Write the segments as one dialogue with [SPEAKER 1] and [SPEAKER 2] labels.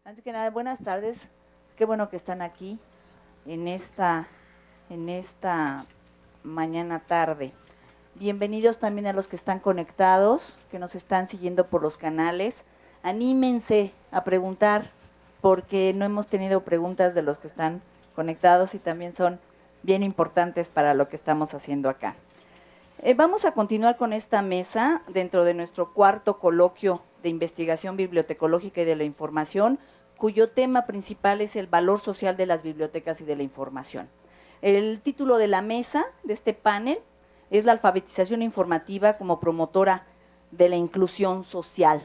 [SPEAKER 1] Antes que nada, buenas tardes. Qué bueno que están aquí en esta mañana tarde. Bienvenidos también a los que están conectados, que nos están siguiendo por los canales. Anímense a preguntar, porque no hemos tenido preguntas de los que están conectados y también son bien importantes para lo que estamos haciendo acá. Vamos a continuar con esta mesa dentro de nuestro cuarto coloquio de investigación bibliotecológica y de la información, cuyo tema principal es el valor social de las bibliotecas y de la información. El título de la mesa, de este panel, es la alfabetización informativa como promotora de la inclusión social.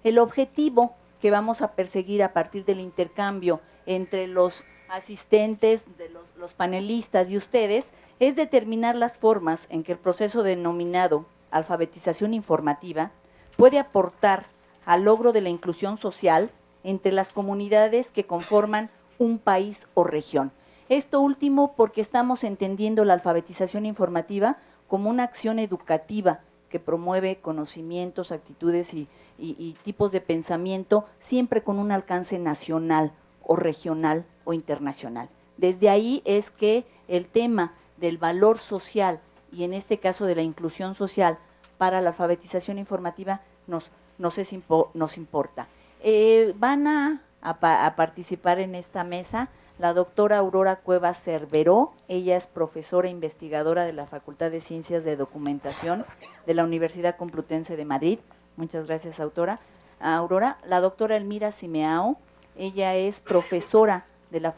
[SPEAKER 1] El objetivo que vamos a perseguir a partir del intercambio entre los asistentes, de los panelistas y ustedes, es determinar las formas en que el proceso denominado alfabetización informativa puede aportar al logro de la inclusión social entre las comunidades que conforman un país o región. Esto último porque estamos entendiendo la alfabetización informativa como una acción educativa que promueve conocimientos, actitudes y tipos de pensamiento, siempre con un alcance nacional o regional o internacional. Desde ahí es que el tema del valor social y en este caso de la inclusión social para la alfabetización informativa nos importa. Van a participar en esta mesa la doctora Aurora Cuevas Cerveró. Ella es profesora investigadora de la Facultad de Ciencias de Documentación de la Universidad Complutense de Madrid. Muchas gracias, Aurora. La doctora Elmira Simeao. Ella es profesora de la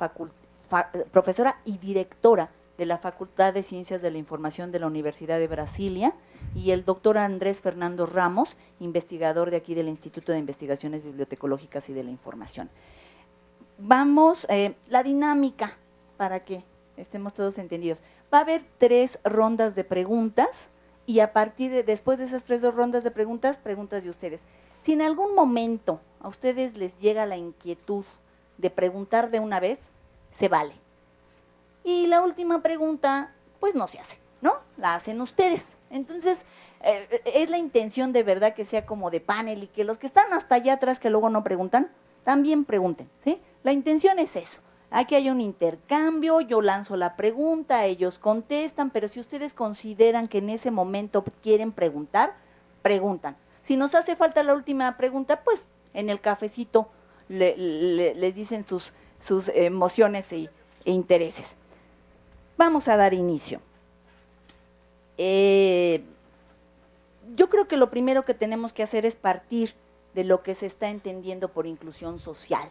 [SPEAKER 1] profesora y directora de la Facultad de Ciencias de la Información de la Universidad de Brasilia, y el doctor Andrés Fernando Ramos, investigador de aquí del Instituto de Investigaciones Bibliotecológicas y de la Información. Vamos, la dinámica, para que estemos todos entendidos. Va a haber 3 rondas de preguntas, y a partir de, después de esas 3 rondas de preguntas de ustedes. Si en algún momento a ustedes les llega la inquietud de preguntar de una vez, se vale. Y la última pregunta, pues no se hace, ¿no? La hacen ustedes. Entonces, es la intención de verdad que sea como de panel, y que los que están hasta allá atrás que luego no preguntan, también pregunten, ¿sí? La intención es eso. Aquí hay un intercambio, yo lanzo la pregunta, ellos contestan, pero si ustedes consideran que en ese momento quieren preguntar, preguntan. Si nos hace falta la última pregunta, pues en el cafecito les dicen sus emociones e intereses. Vamos a dar inicio. Yo creo que lo primero que tenemos que hacer es partir de lo que se está entendiendo por inclusión social.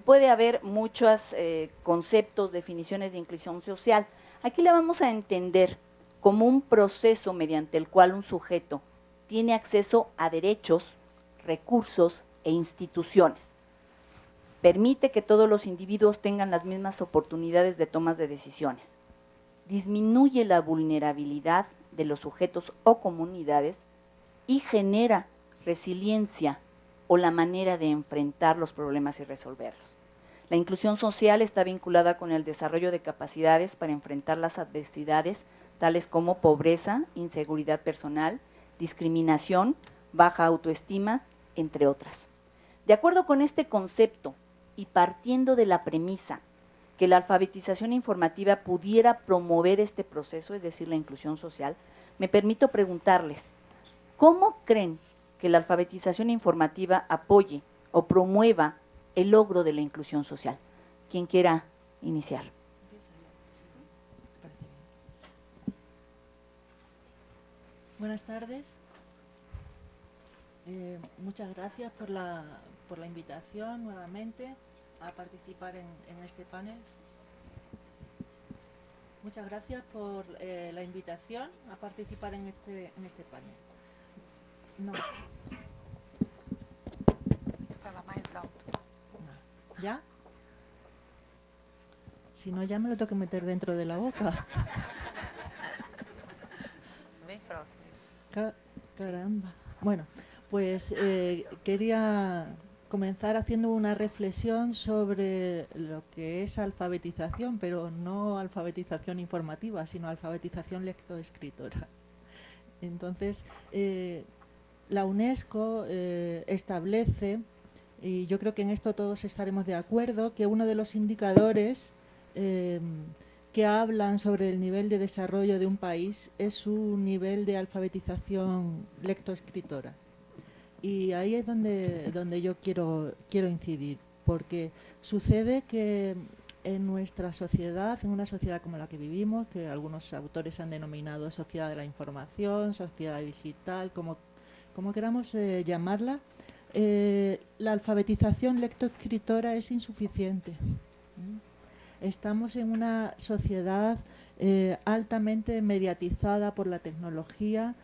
[SPEAKER 1] Puede haber muchos conceptos, definiciones de inclusión social. Aquí la vamos a entender como un proceso mediante el cual un sujeto tiene acceso a derechos, recursos e instituciones. Permite que todos los individuos tengan las mismas oportunidades de tomas de decisiones. Disminuye la vulnerabilidad de los sujetos o comunidades y genera resiliencia o la manera de enfrentar los problemas y resolverlos. La inclusión social está vinculada con el desarrollo de capacidades para enfrentar las adversidades, tales como pobreza, inseguridad personal, discriminación, baja autoestima, entre otras. De acuerdo con este concepto y partiendo de la premisa que la alfabetización informativa pudiera promover este proceso, es decir, la inclusión social, me permito preguntarles, ¿cómo creen que la alfabetización informativa apoye o promueva el logro de la inclusión social? ¿Quién quiera iniciar?
[SPEAKER 2] Buenas tardes. Muchas gracias por la invitación nuevamente a participar en este panel. Muchas gracias por la invitación a participar en este panel. No.
[SPEAKER 3] Fala mais alto.
[SPEAKER 2] No. ¿Ya? Si no, ya me lo tengo que meter dentro de la boca.
[SPEAKER 3] Bem próximo.
[SPEAKER 2] Caramba. Bueno, pues quería comenzar haciendo una reflexión sobre lo que es alfabetización, pero no alfabetización informativa, sino alfabetización lectoescritora. Entonces, la UNESCO establece Y yo creo que en esto todos estaremos de acuerdo, que uno de los indicadores que hablan sobre el nivel de desarrollo de un país es su nivel de alfabetización lectoescritora. Y ahí es donde yo quiero incidir, porque sucede que en nuestra sociedad, en una sociedad como la que vivimos, que algunos autores han denominado sociedad de la información, sociedad digital, como queramos llamarla, la alfabetización lectoescritora es insuficiente. Estamos en una sociedad altamente mediatizada por la tecnología,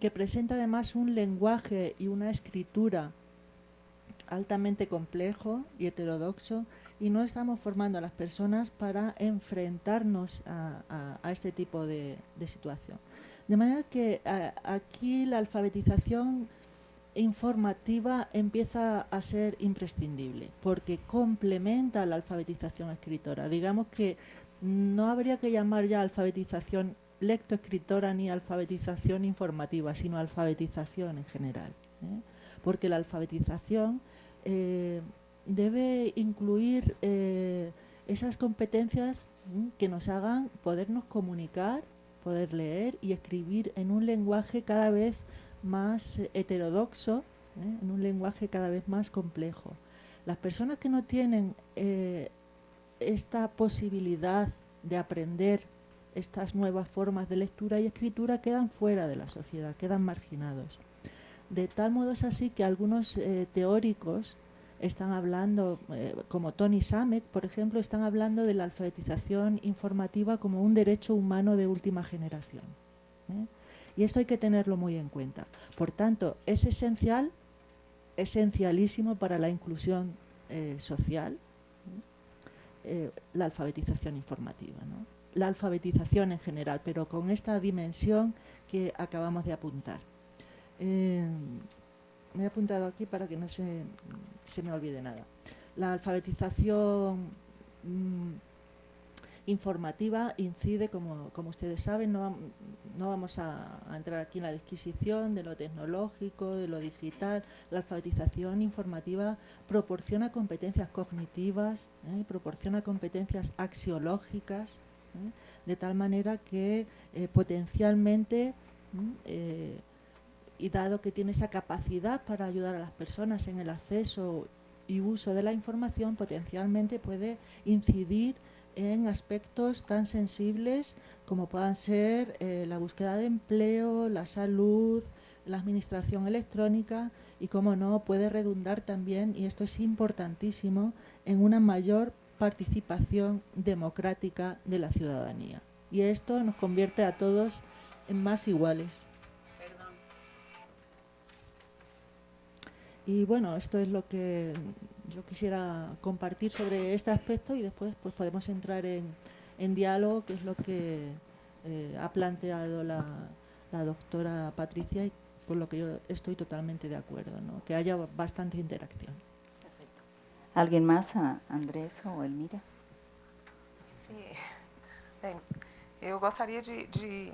[SPEAKER 2] que presenta además un lenguaje y una escritura altamente complejo y heterodoxo, y no estamos formando a las personas para enfrentarnos a este tipo de situación. De manera que aquí la alfabetización informativa empieza a ser imprescindible, porque complementa la alfabetización escritora. Digamos que no habría que llamar ya alfabetización lectoescritora ni alfabetización informativa, sino alfabetización en general, porque la alfabetización debe incluir esas competencias que nos hagan podernos comunicar, poder leer y escribir en un lenguaje cada vez más heterodoxo, en un lenguaje cada vez más complejo. Las personas que no tienen esta posibilidad de aprender estas nuevas formas de lectura y escritura quedan fuera de la sociedad, quedan marginados. De tal modo es así que algunos teóricos están hablando, como Tony Samek, por ejemplo, están hablando de la alfabetización informativa como un derecho humano de última generación. Y esto hay que tenerlo muy en cuenta. Por tanto, es esencialísimo para la inclusión social, la alfabetización informativa, ¿no? La alfabetización en general, pero con esta dimensión que acabamos de apuntar. Me he apuntado aquí para que no se me olvide nada. La alfabetización informativa incide, como ustedes saben, no vamos a entrar aquí en la disquisición de lo tecnológico, de lo digital. La alfabetización informativa proporciona competencias cognitivas, proporciona competencias axiológicas, de tal manera que potencialmente, y dado que tiene esa capacidad para ayudar a las personas en el acceso y uso de la información, potencialmente puede incidir en aspectos tan sensibles como puedan ser la búsqueda de empleo, la salud, la administración electrónica y, como no, puede redundar también, y esto es importantísimo, en una mayor participación democrática de la ciudadanía. Y esto nos convierte a todos en más iguales. Y bueno, esto es lo que yo quisiera compartir sobre este aspecto, y después pues podemos entrar en diálogo, que es lo que ha planteado la doctora Patricia, y con lo que yo estoy totalmente de acuerdo, ¿no? Que haya bastante interacción.
[SPEAKER 1] Perfecto. ¿Alguien más? ¿Andrés o Elmira?
[SPEAKER 3] Sim. Bem, eu gostaria de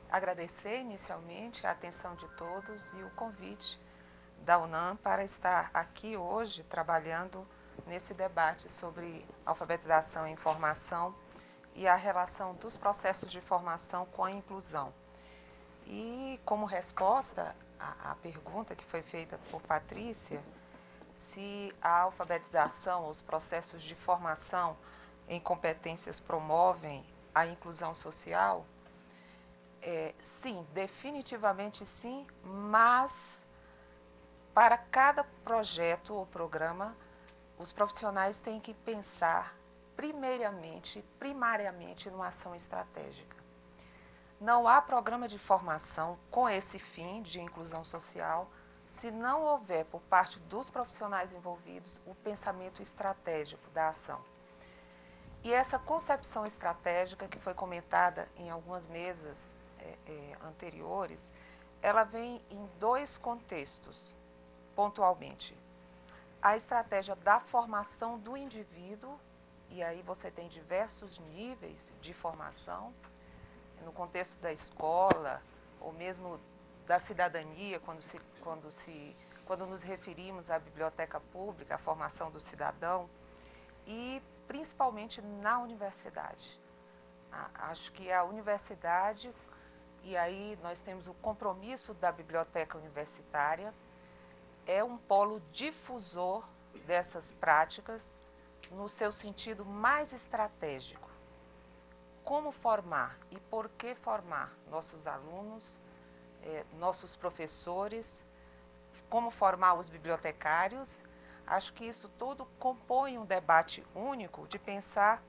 [SPEAKER 3] agradecer inicialmente a atenção de todos e o convite da UNAM para estar aqui hoje trabalhando nesse debate sobre alfabetização e informação e a relação dos processos de formação com a inclusão. E como resposta à pergunta que foi feita por Patrícia, se a alfabetização, os processos de formação em competências promovem a inclusão social, sim, definitivamente sim, mas para cada projeto ou programa, os profissionais têm que pensar primariamente numa ação estratégica. Não há programa de formação com esse fim de inclusão social se não houver, por parte dos profissionais envolvidos, o pensamento estratégico da ação. E essa concepção estratégica, que foi comentada em algumas mesas anteriores, ela vem em dois contextos, pontualmente. A estratégia da formação do indivíduo, e aí você tem diversos níveis de formação, no contexto da escola, ou mesmo da cidadania, quando se quando nos referimos à biblioteca pública, à formação do cidadão, e principalmente na universidade. Acho que a universidade, e aí nós temos o compromisso da biblioteca universitária, é um polo difusor dessas práticas no seu sentido mais estratégico. Como formar e por que formar nossos alunos, nossos professores, como formar os bibliotecários. Acho que isso tudo compõe um debate único de pensar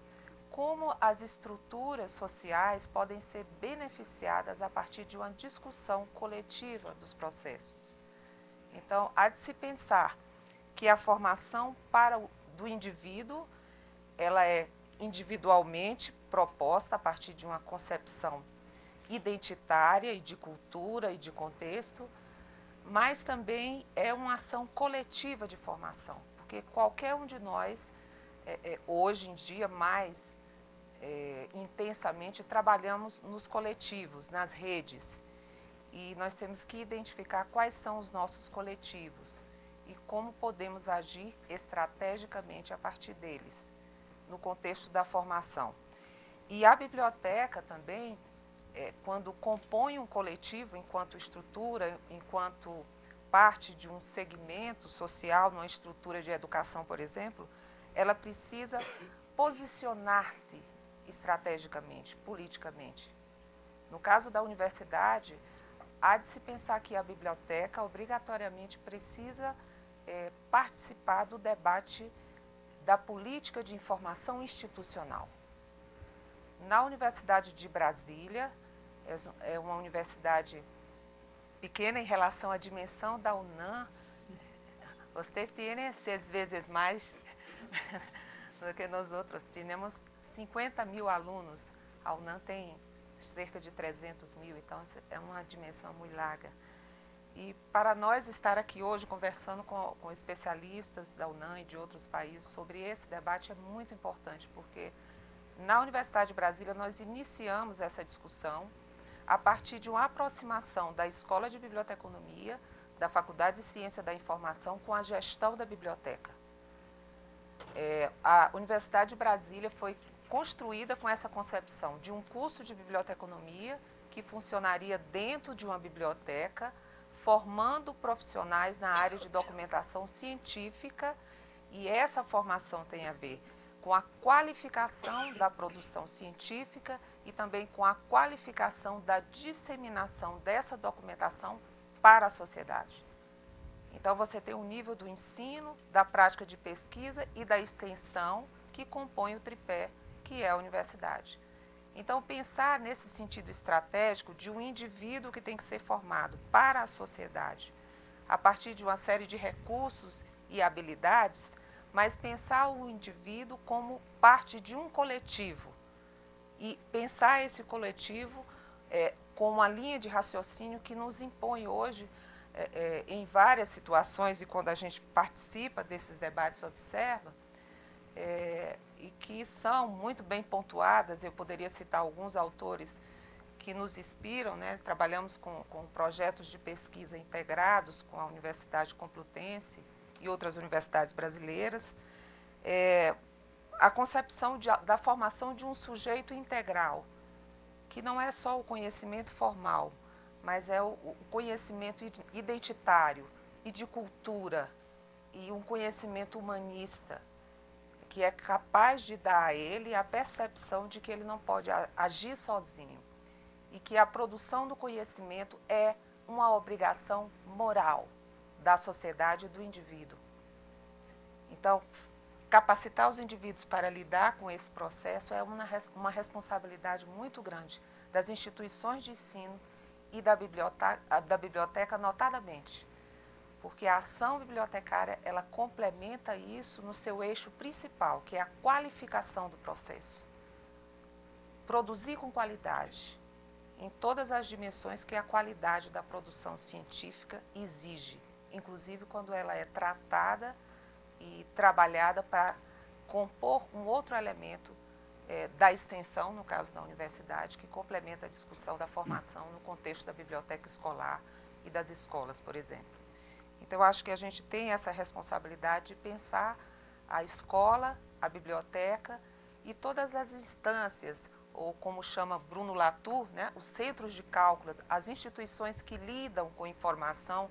[SPEAKER 3] como as estruturas sociais podem ser beneficiadas a partir de uma discussão coletiva dos processos. Então, há de se pensar que a formação do indivíduo, ela é individualmente proposta a partir de uma concepção identitária e de cultura e de contexto, mas também é uma ação coletiva de formação, porque qualquer um de nós, hoje em dia, mais intensamente, trabalhamos nos coletivos, nas redes, e nós temos que identificar quais são os nossos coletivos e como podemos agir estrategicamente a partir deles, no contexto da formação. E a biblioteca também, quando compõe um coletivo enquanto estrutura, enquanto parte de um segmento social, numa estrutura de educação, por exemplo, ela precisa posicionar-se estrategicamente, politicamente. No caso da universidade, há de se pensar que a biblioteca obrigatoriamente precisa participar do debate da política de informação institucional. Na Universidade de Brasília, é uma universidade pequena em relação à dimensão da UNAM. Você tem 6 vezes mais do que nós outros. Temos 50 mil alunos. A UNAM tem cerca de 300 mil, então é uma dimensão muito larga. E para nós estar aqui hoje conversando com especialistas da UNAM e de outros países sobre esse debate é muito importante, porque na Universidade de Brasília nós iniciamos essa discussão a partir de uma aproximação da Escola de Biblioteconomia, da Faculdade de Ciência da Informação com a gestão da biblioteca. A Universidade de Brasília foi construída com essa concepção de um curso de biblioteconomia que funcionaria dentro de uma biblioteca, formando profissionais na área de documentação científica, e essa formação tem a ver com a qualificação da produção científica e também com a qualificação da disseminação dessa documentação para a sociedade. Então, você tem o nível do ensino, da prática de pesquisa e da extensão que compõe o tripé, que é a universidade. Então, pensar nesse sentido estratégico de um indivíduo que tem que ser formado para a sociedade, a partir de uma série de recursos e habilidades, mas pensar o indivíduo como parte de um coletivo e pensar esse coletivo com uma linha de raciocínio que nos impõe hoje em várias situações, e quando a gente participa desses debates observa, e que são muito bem pontuadas. Eu poderia citar alguns autores que nos inspiram, né? Trabalhamos com projetos de pesquisa integrados com a Universidade Complutense e outras universidades brasileiras, a concepção da formação de um sujeito integral, que não é só o conhecimento formal, mas é o conhecimento identitário e de cultura, e um conhecimento humanista, que é capaz de dar a ele a percepção de que ele não pode agir sozinho e que a produção do conhecimento é uma obrigação moral da sociedade e do indivíduo. Então, capacitar os indivíduos para lidar com esse processo é uma responsabilidade muito grande das instituições de ensino e da biblioteca notadamente, porque a ação bibliotecária, ela complementa isso no seu eixo principal, que é a qualificação do processo. Produzir com qualidade, em todas as dimensões que a qualidade da produção científica exige, inclusive quando ela é tratada e trabalhada para compor um outro elemento da extensão, no caso da universidade, que complementa a discussão da formação no contexto da biblioteca escolar e das escolas, por exemplo. Então, eu acho que a gente tem essa responsabilidade de pensar a escola, a biblioteca e todas as instâncias, ou como chama Bruno Latour, né, os centros de cálculo, as instituições que lidam com informação,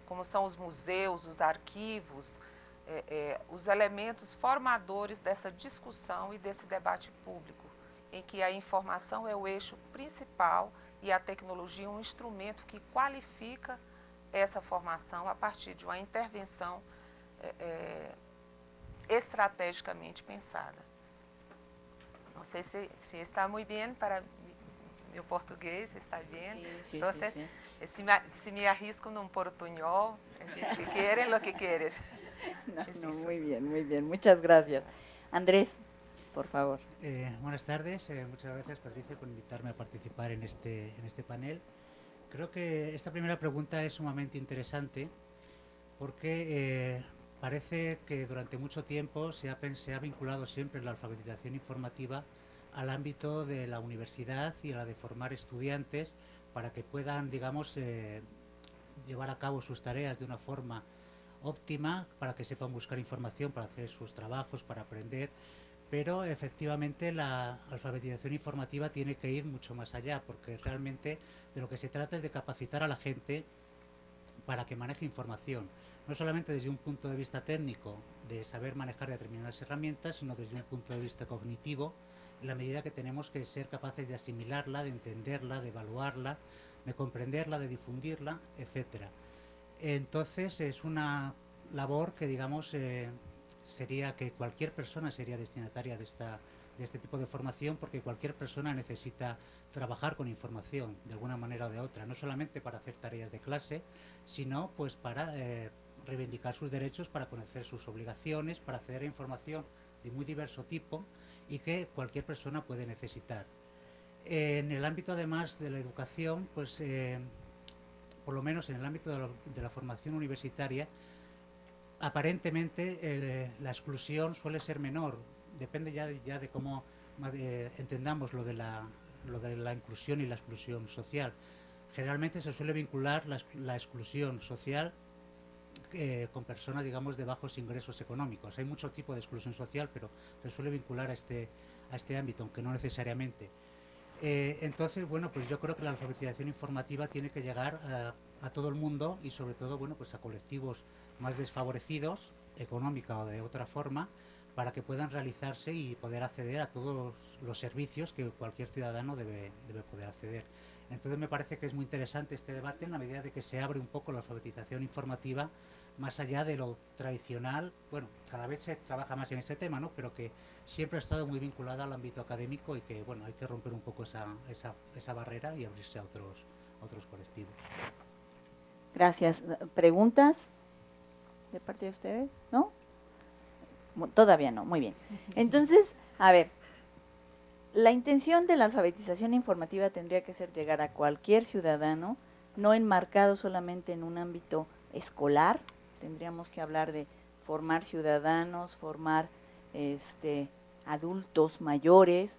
[SPEAKER 3] como são os museus, os arquivos, os elementos formadores dessa discussão e desse debate público, em que a informação é o eixo principal e a tecnologia um instrumento que qualifica essa formação a partir de uma intervenção estrategicamente pensada. Não sei se está muito bem para meu português, está bem.
[SPEAKER 1] Sí,
[SPEAKER 3] Então,
[SPEAKER 1] sí, sí.
[SPEAKER 3] se me arrisco num portuñol, que querem lo que quieres.
[SPEAKER 1] No,
[SPEAKER 3] Es
[SPEAKER 1] no,
[SPEAKER 3] eso.
[SPEAKER 1] muy bien, muy bien. Muchas gracias. Andrés, por favor.
[SPEAKER 4] Buenas tardes, muchas gracias Patricia por invitarme a participar en este panel. Creo que esta primera pregunta es sumamente interesante porque parece que durante mucho tiempo se ha vinculado siempre la alfabetización informativa al ámbito de la universidad y a la de formar estudiantes para que puedan, digamos, llevar a cabo sus tareas de una forma óptima, para que sepan buscar información, para hacer sus trabajos, para aprender. Pero efectivamente la alfabetización informativa tiene que ir mucho más allá, porque realmente de lo que se trata es de capacitar a la gente para que maneje información, no solamente desde un punto de vista técnico, de saber manejar determinadas herramientas, sino desde un punto de vista cognitivo, en la medida que tenemos que ser capaces de asimilarla, de entenderla, de evaluarla, de comprenderla, de difundirla, etcétera. Entonces es una labor que, digamos, sería que cualquier persona sería destinataria de este tipo de formación, porque cualquier persona necesita trabajar con información de alguna manera o de otra, no solamente para hacer tareas de clase, sino pues para reivindicar sus derechos, para conocer sus obligaciones, para acceder a información de muy diverso tipo y que cualquier persona puede necesitar. En el ámbito además de la educación, pues por lo menos en el ámbito de la formación universitaria, aparentemente la exclusión suele ser menor. Depende ya de cómo entendamos lo de la inclusión y la exclusión social. Generalmente se suele vincular la exclusión social con personas, digamos, de bajos ingresos económicos. Hay mucho tipo de exclusión social, pero se suele vincular a este ámbito, aunque no necesariamente. Entonces, bueno, pues yo creo que la alfabetización informativa tiene que llegar a todo el mundo y sobre todo, bueno, pues a colectivos más desfavorecidos, económica o de otra forma, para que puedan realizarse y poder acceder a todos los servicios que cualquier ciudadano debe poder acceder. Entonces me parece que es muy interesante este debate en la medida de que se abre un poco la alfabetización informativa más allá de lo tradicional. Bueno, cada vez se trabaja más en ese tema, ¿no? Pero que siempre ha estado muy vinculada al ámbito académico y que, bueno, hay que romper un poco esa barrera y abrirse a otros colectivos.
[SPEAKER 1] Gracias. ¿Preguntas de parte de ustedes? ¿No? Todavía no, muy bien. Entonces, a ver, la intención de la alfabetización informativa tendría que ser llegar a cualquier ciudadano, no enmarcado solamente en un ámbito escolar. Tendríamos que hablar de formar ciudadanos, formar adultos mayores,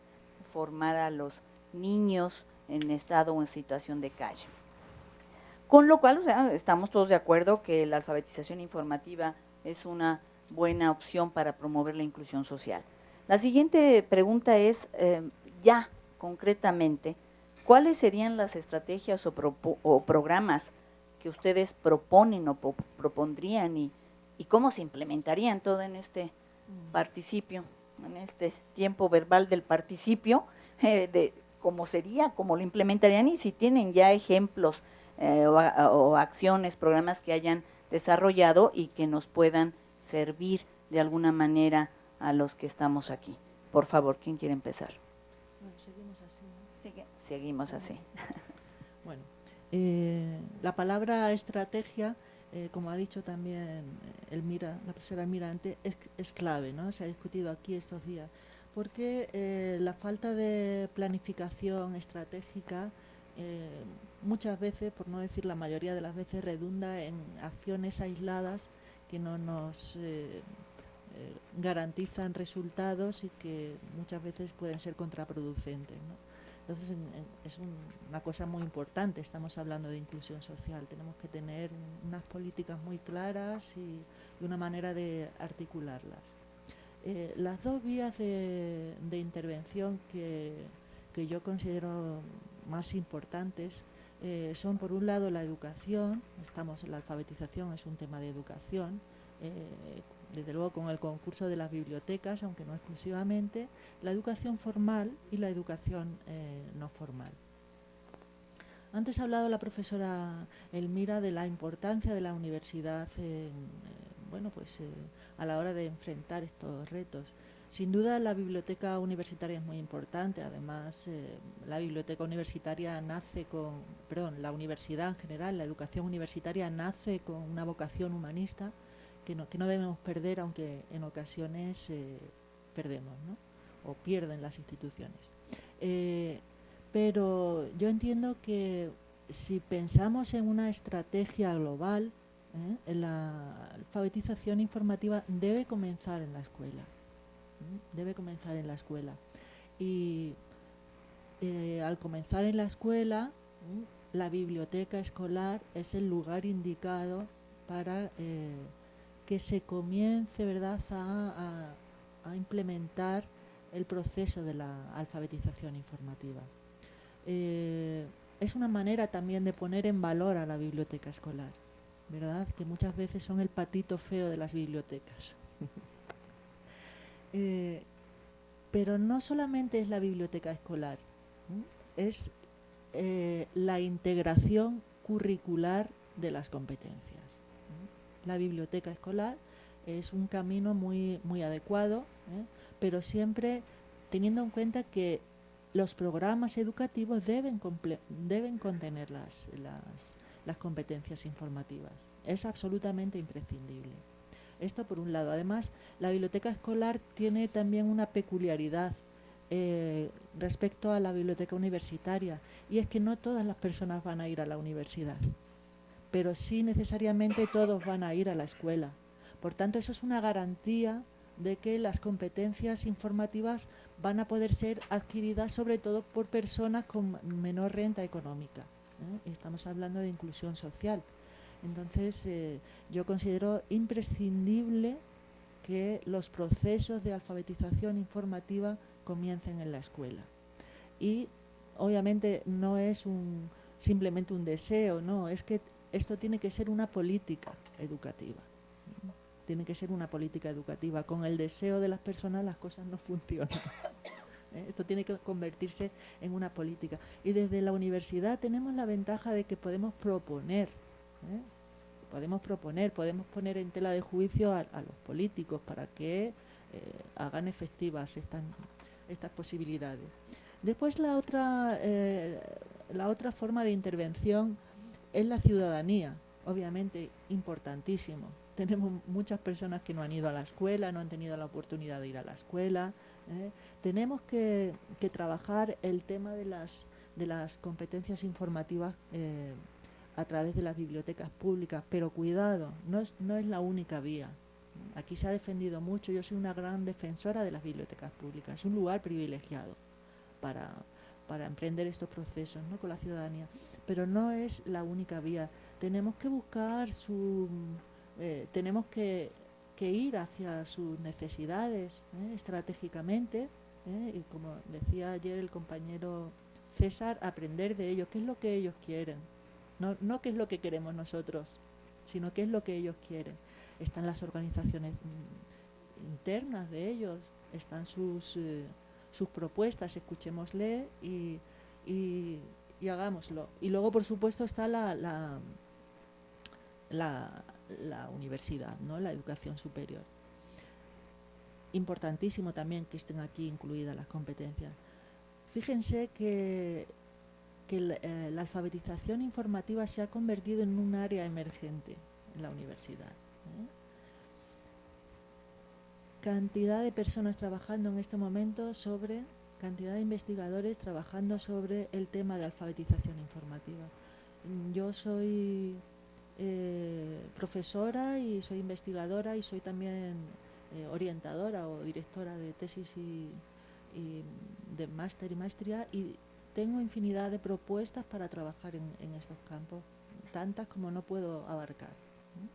[SPEAKER 1] formar a los niños en estado o en situación de calle. Con lo cual, o sea, estamos todos de acuerdo que la alfabetización informativa es una buena opción para promover la inclusión social. La siguiente pregunta es, ya concretamente, ¿cuáles serían las estrategias o programas que ustedes proponen o propondrían y cómo se implementarían todo en este participio, en este tiempo verbal del participio, de cómo sería, cómo lo implementarían y si tienen ya ejemplos o acciones, programas que hayan desarrollado y que nos puedan servir de alguna manera a los que estamos aquí. Por favor, ¿quién quiere empezar?
[SPEAKER 2] Bueno, seguimos así, ¿no?
[SPEAKER 1] Seguimos así.
[SPEAKER 2] Bueno, la palabra estrategia, como ha dicho también la profesora Elmira antes, es clave, ¿no? Se ha discutido aquí estos días, porque la falta de planificación estratégica muchas veces, por no decir la mayoría de las veces, redunda en acciones aisladas que no nos garantizan resultados y que muchas veces pueden ser contraproducentes, ¿no? Entonces es una cosa muy importante, estamos hablando de inclusión social, tenemos que tener unas políticas muy claras y una manera de articularlas. Las dos vías de intervención que yo considero más importantes son, por un lado, la educación. La alfabetización es un tema de educación, desde luego con el concurso de las bibliotecas, aunque no exclusivamente, la educación formal y la educación no formal. Antes ha hablado la profesora Elmira de la importancia de la universidad a la hora de enfrentar estos retos. Sin duda la biblioteca universitaria es muy importante, además la biblioteca universitaria la universidad en general, la educación universitaria nace con una vocación humanista que no debemos perder, aunque en ocasiones perdemos, ¿no? O pierden las instituciones. Pero yo entiendo que si pensamos en una estrategia global, la alfabetización informativa debe comenzar en la escuela. Debe comenzar en la escuela. Y al comenzar en la escuela, la biblioteca escolar es el lugar indicado para que se comience, ¿verdad?, a implementar el proceso de la alfabetización informativa. Es una manera también de poner en valor a la biblioteca escolar, ¿verdad?, que muchas veces son el patito feo de las bibliotecas. Pero no solamente es la biblioteca escolar, es la integración curricular de las competencias. La biblioteca escolar es un camino muy, muy adecuado, pero siempre teniendo en cuenta que los programas educativos deben contener las competencias informativas. Es absolutamente imprescindible. Esto por un lado. Además, la biblioteca escolar tiene también una peculiaridad respecto a la biblioteca universitaria, y es que no todas las personas van a ir a la universidad, pero sí necesariamente todos van a ir a la escuela. Por tanto, eso es una garantía de que las competencias informativas van a poder ser adquiridas sobre todo por personas con menor renta económica. Estamos hablando de inclusión social. Entonces, yo considero imprescindible que los procesos de alfabetización informativa comiencen en la escuela. Y obviamente no es simplemente un deseo, no, es que esto tiene que ser una política educativa. Tiene que ser una política educativa. Con el deseo de las personas las cosas no funcionan. Esto tiene que convertirse en una política. Y desde la universidad tenemos la ventaja de que podemos proponer. Podemos poner en tela de juicio a los políticos para que hagan efectivas estas posibilidades. Después la otra forma de intervención es la ciudadanía, obviamente importantísimo. Tenemos muchas personas que no han ido a la escuela, no han tenido la oportunidad de ir a la escuela. Tenemos que trabajar el tema de las competencias informativas a través de las bibliotecas públicas, pero cuidado, no es la única vía. Aquí se ha defendido mucho, yo soy una gran defensora de las bibliotecas públicas, es un lugar privilegiado para emprender estos procesos, ¿no?, con la ciudadanía, pero no es la única vía. Tenemos que buscar tenemos que ir hacia sus necesidades estratégicamente, y como decía ayer el compañero César, aprender de ellos, qué es lo que ellos quieren. No qué es lo que queremos nosotros, sino qué es lo que ellos quieren. Están las organizaciones internas de ellos, están sus propuestas, escuchémosle y hagámoslo. Y luego, por supuesto, está la universidad, ¿no?, la educación superior. Importantísimo también que estén aquí incluidas las competencias. Fíjense que la alfabetización informativa se ha convertido en un área emergente en la universidad. Cantidad de personas trabajando en este momento cantidad de investigadores trabajando sobre el tema de alfabetización informativa. Yo soy profesora y soy investigadora y soy también orientadora o directora de tesis y de máster y maestría, y tengo infinidad de propuestas para trabajar en estos campos, tantas como no puedo abarcar, ¿no?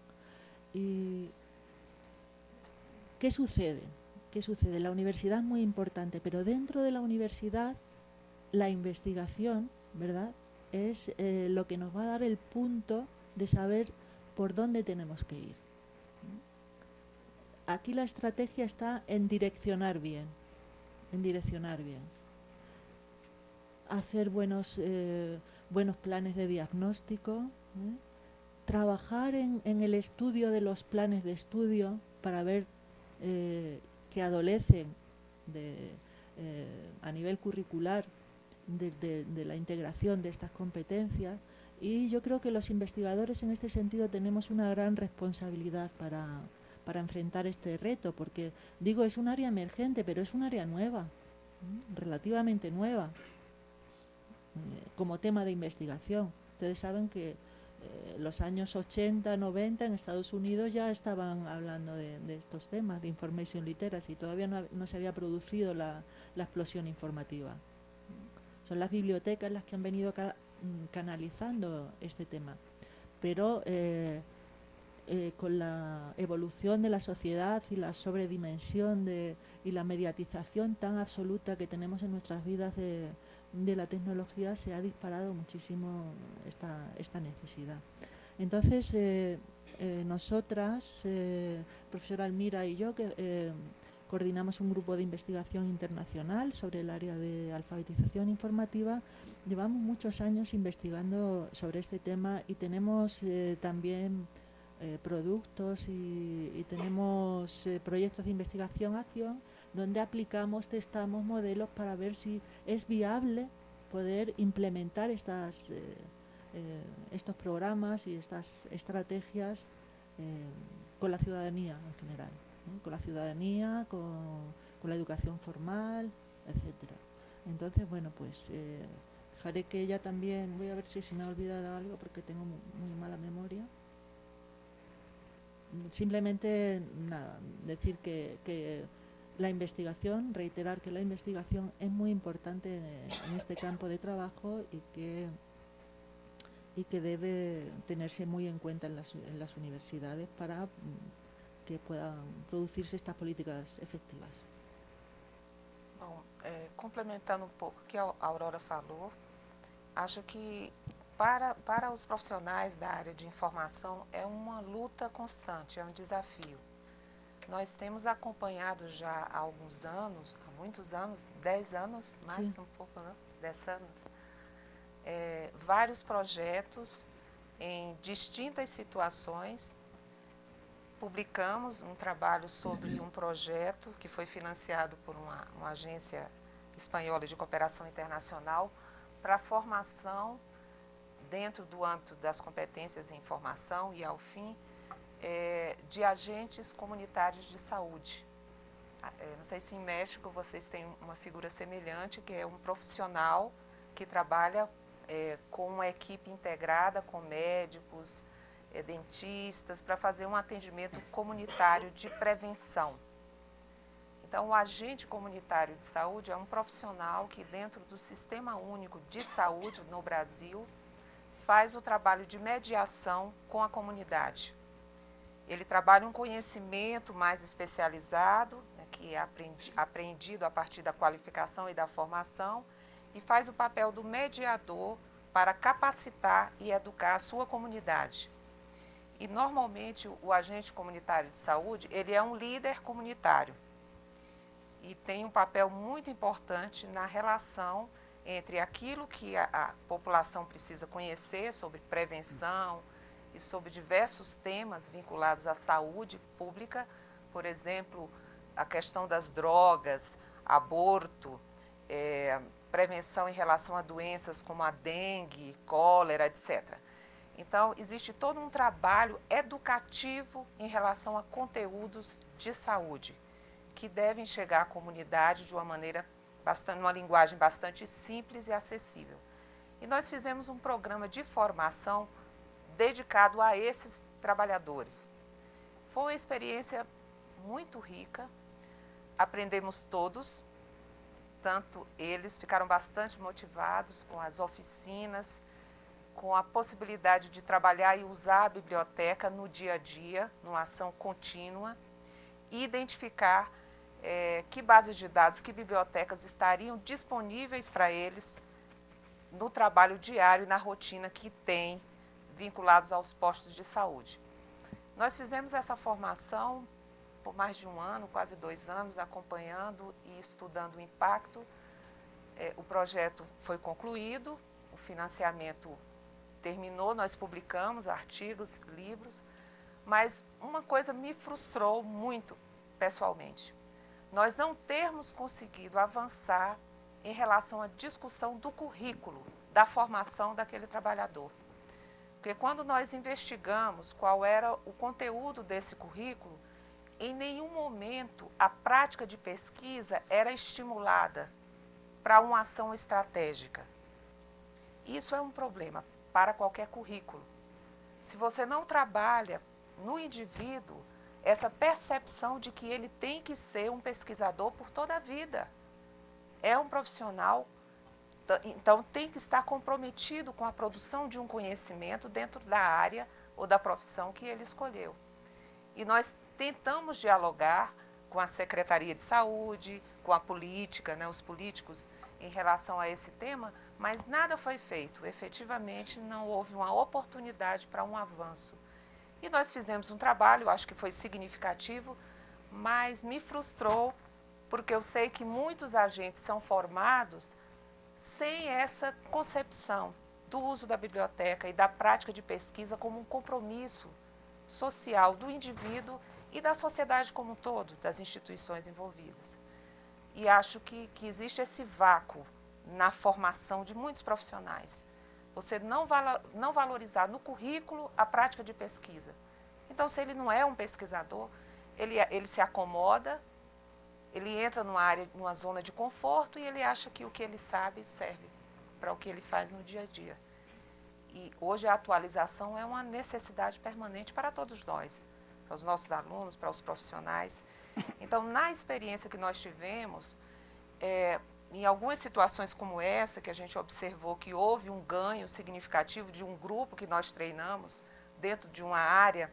[SPEAKER 2] ¿Y qué sucede? ¿Qué sucede? La universidad es muy importante, pero dentro de la universidad la investigación, ¿verdad?, es lo que nos va a dar el punto de saber por dónde tenemos que ir. Aquí la estrategia está en direccionar bien, hacer buenos planes de diagnóstico, trabajar en el estudio de los planes de estudio para ver que adolecen a nivel curricular de la integración de estas competencias. Y yo creo que los investigadores en este sentido tenemos una gran responsabilidad para enfrentar este reto, porque digo, es un área emergente, pero es un área nueva, relativamente nueva, como tema de investigación. Ustedes saben que los años 80, 90 en Estados Unidos ya estaban hablando de estos temas, de information literacy, y todavía no se había producido la explosión informativa. Son las bibliotecas las que han venido canalizando este tema, pero con la evolución de la sociedad y la sobredimensión y la mediatización tan absoluta que tenemos en nuestras vidas de la tecnología, se ha disparado muchísimo esta necesidad. Entonces, nosotras, profesora Almira y yo, que coordinamos un grupo de investigación internacional sobre el área de alfabetización informativa, llevamos muchos años investigando sobre este tema y tenemos también productos y tenemos proyectos de investigación-acción donde aplicamos, testamos modelos para ver si es viable poder implementar estos programas y estas estrategias con la ciudadanía en general, ¿no? Con la ciudadanía, con la educación formal, etcétera. Entonces, bueno, pues dejaré que ella también, voy a ver si se me ha olvidado algo porque tengo muy mala memoria. Simplemente nada, decir que la investigación, reiterar que la investigación es muy importante en este campo de trabajo y que debe tenerse muy en cuenta en las universidades para que puedan producirse estas políticas efectivas.
[SPEAKER 3] Bom, complementando um pouco o que a Aurora falou, acho que para os profissionais da área de informação é uma luta constante, é um desafio. Nós temos acompanhado já há alguns anos, há muitos anos, 10 anos, mais
[SPEAKER 2] Sim.
[SPEAKER 3] um pouco, né? 10 anos, vários projetos em distintas situações. Publicamos um trabalho sobre um projeto que foi financiado por uma agência espanhola de cooperação internacional para a formação dentro do âmbito das competências em informação e, ao fim, de agentes comunitários de saúde. Não sei se em México vocês têm uma figura semelhante, que é um profissional que trabalha com uma equipe integrada com médicos, dentistas, para fazer um atendimento comunitário de prevenção. Então, o agente comunitário de saúde é um profissional que, dentro do Sistema Único de Saúde no Brasil, faz o trabalho de mediação com a comunidade. Ele trabalha um conhecimento mais especializado, né, que é aprendido a partir da qualificação e da formação, e faz o papel do mediador para capacitar e educar a sua comunidade. E, normalmente, o agente comunitário de saúde, ele é um líder comunitário e tem um papel muito importante na relação entre aquilo que a população precisa conhecer sobre prevenção e sobre diversos temas vinculados à saúde pública, por exemplo, a questão das drogas, aborto, prevenção em relação a doenças como a dengue, cólera, etc. Então, existe todo um trabalho educativo em relação a conteúdos de saúde, que devem chegar à comunidade de uma maneira numa linguagem bastante simples e acessível. E nós fizemos um programa de formação dedicado a esses trabalhadores. Foi uma experiência muito rica, aprendemos todos, tanto eles ficaram bastante motivados com as oficinas, com a possibilidade de trabalhar e usar a biblioteca no dia a dia, numa ação contínua, e identificar que bases de dados, que bibliotecas estariam disponíveis para eles no trabalho diário e na rotina que tem vinculados aos postos de saúde. Nós fizemos essa formação por mais de um ano, quase 2 anos, acompanhando e estudando o impacto. O projeto foi concluído, o financiamento terminou, nós publicamos artigos, livros, mas uma coisa me frustrou muito pessoalmente. Nós não termos conseguido avançar em relação à discussão do currículo, da formação daquele trabalhador. Porque quando nós investigamos qual era o conteúdo desse currículo, em nenhum momento a prática de pesquisa era estimulada para uma ação estratégica. Isso é um problema para qualquer currículo. Se você não trabalha no indivíduo essa percepção de que ele tem que ser um pesquisador por toda a vida, é um profissional, então tem que estar comprometido com a produção de um conhecimento dentro da área ou da profissão que ele escolheu. E nós tentamos dialogar com a Secretaria de Saúde, com a política, os políticos em relação a esse tema, mas nada foi feito. Efetivamente, não houve uma oportunidade para um avanço. E nós fizemos um trabalho, acho que foi significativo, mas me frustrou, porque eu sei que muitos agentes são formados sem essa concepção do uso da biblioteca e da prática de pesquisa como um compromisso social do indivíduo e da sociedade como um todo, das instituições envolvidas. E acho que existe esse vácuo na formação de muitos profissionais. Você não valorizar no currículo a prática de pesquisa. Então, se ele não é um pesquisador, ele se acomoda, ele entra numa zona de conforto e ele acha que o que ele sabe serve para o que ele faz no dia a dia. E hoje a atualização é uma necessidade permanente para todos nós, para os nossos alunos, para os profissionais. Então, na experiência que nós tivemos, em algumas situações como essa, que a gente observou que houve um ganho significativo de um grupo que nós treinamos dentro de uma área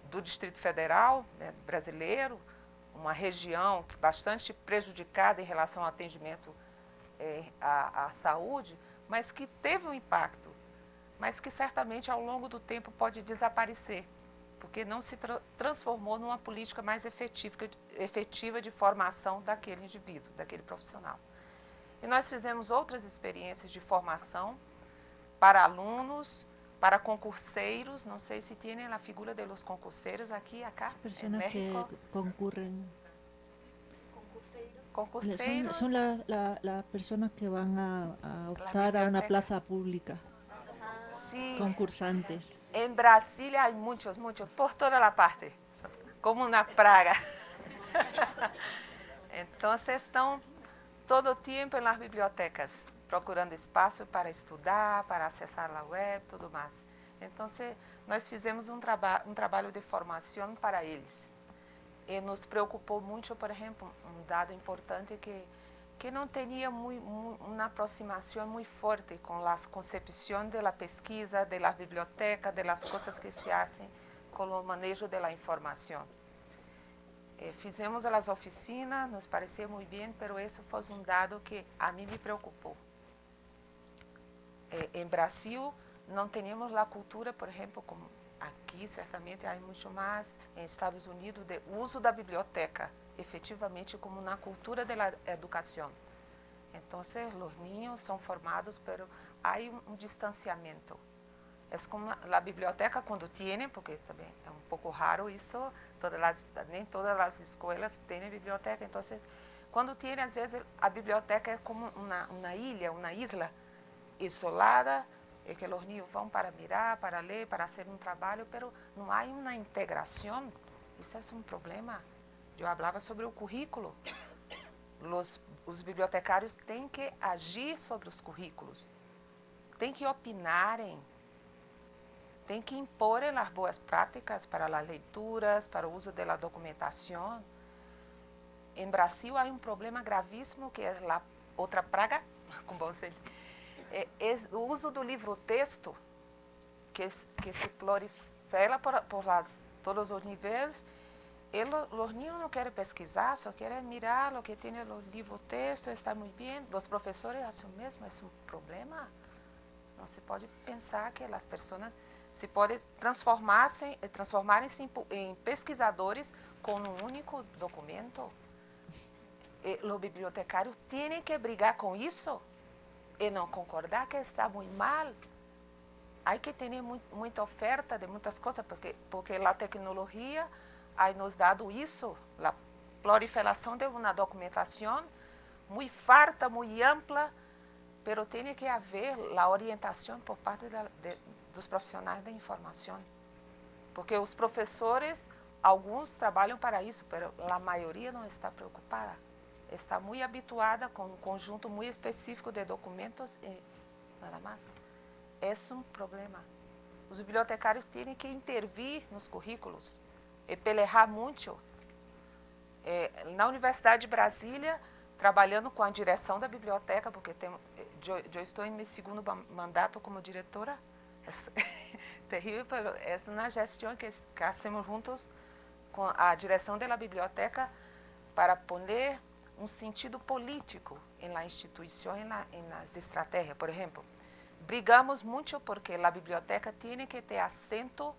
[SPEAKER 3] do Distrito Federal, brasileiro, uma região bastante prejudicada em relação ao atendimento à saúde, mas que teve um impacto, mas que certamente ao longo do tempo pode desaparecer, porque não se transformou numa política mais efetiva de formação daquele indivíduo, daquele profissional. E nós fizemos outras experiências de formação para alunos, para concurseiros, não sei se tem a figura de los concurseiros aqui, acá,
[SPEAKER 2] Personas
[SPEAKER 3] en México.
[SPEAKER 2] que concurren.
[SPEAKER 3] Concurseiros.
[SPEAKER 2] Son las personas que van a optar a una
[SPEAKER 3] biblioteca.
[SPEAKER 2] plaza pública,
[SPEAKER 3] Sí.
[SPEAKER 2] concursantes.
[SPEAKER 3] En Brasilia hay muchos, por toda la parte, como una praga. Entonces estão todo o tempo nas bibliotecas, procurando espaço para estudar, para acessar a web, tudo mais. Então, nós fizemos um trabalho de formação para eles. E nos preocupou muito, por exemplo, um dado importante que não tinha uma aproximação muito forte com a concepção da pesquisa, da biblioteca, das coisas que se fazem com o manejo da informação. Fizemos as oficinas, nos pareceu muito bem, mas esse foi um dado que a mim me preocupou. Em Brasil, não tínhamos a cultura, por exemplo, como aqui, certamente, há muito mais, em Estados Unidos, de uso da biblioteca, efetivamente, como na cultura da educação. Então, os niños são formados, mas há um distanciamento. É como a biblioteca, quando tem, porque também é um pouco raro isso, nem todas as escolas têm biblioteca. Então, quando tem, às vezes, a biblioteca é como uma ilha, uma isla isolada, e que os niños vão para mirar, para ler, para fazer um trabalho, mas não há uma integração. Isso é um problema. Eu falava sobre o currículo. Os bibliotecários têm que agir sobre os currículos, têm que opinarem, têm que imporem as boas práticas para as leituras, para o uso da documentação. em Brasil há um problema gravíssimo que é a outra praga, com você, é o uso do livro-texto que se prolifera por todos os níveis. Os niños não querem pesquisar, só querem mirar o que tem no livro-texto, está muito bem. Os professores fazem o mesmo, é um problema. Não se pode pensar que as pessoas se podem transformarem-se em pesquisadores com um único documento. Os bibliotecários têm que brigar com isso e não concordar que está muito mal. Há que ter muita oferta de muitas coisas, porque a tecnologia ha nos dado isso, a proliferação de uma documentação muito farta, muito ampla, mas tem que haver a orientação por parte dos profissionais da informação. Porque os professores, alguns trabalham para isso, mas a maioria não está preocupada. Está muito habituada com um conjunto muito específico de documentos e nada mais. É um problema. Os bibliotecários têm que intervir nos currículos e pelejar muito. Na Universidade de Brasília, trabalhando com a direção da biblioteca, porque eu estou em meu segundo mandato como diretora, é terrível, é uma gestão que hacemos juntos com a direção da biblioteca para poner um sentido político na instituição e nas estratégias. Por exemplo, brigamos muito porque a biblioteca tem que ter assento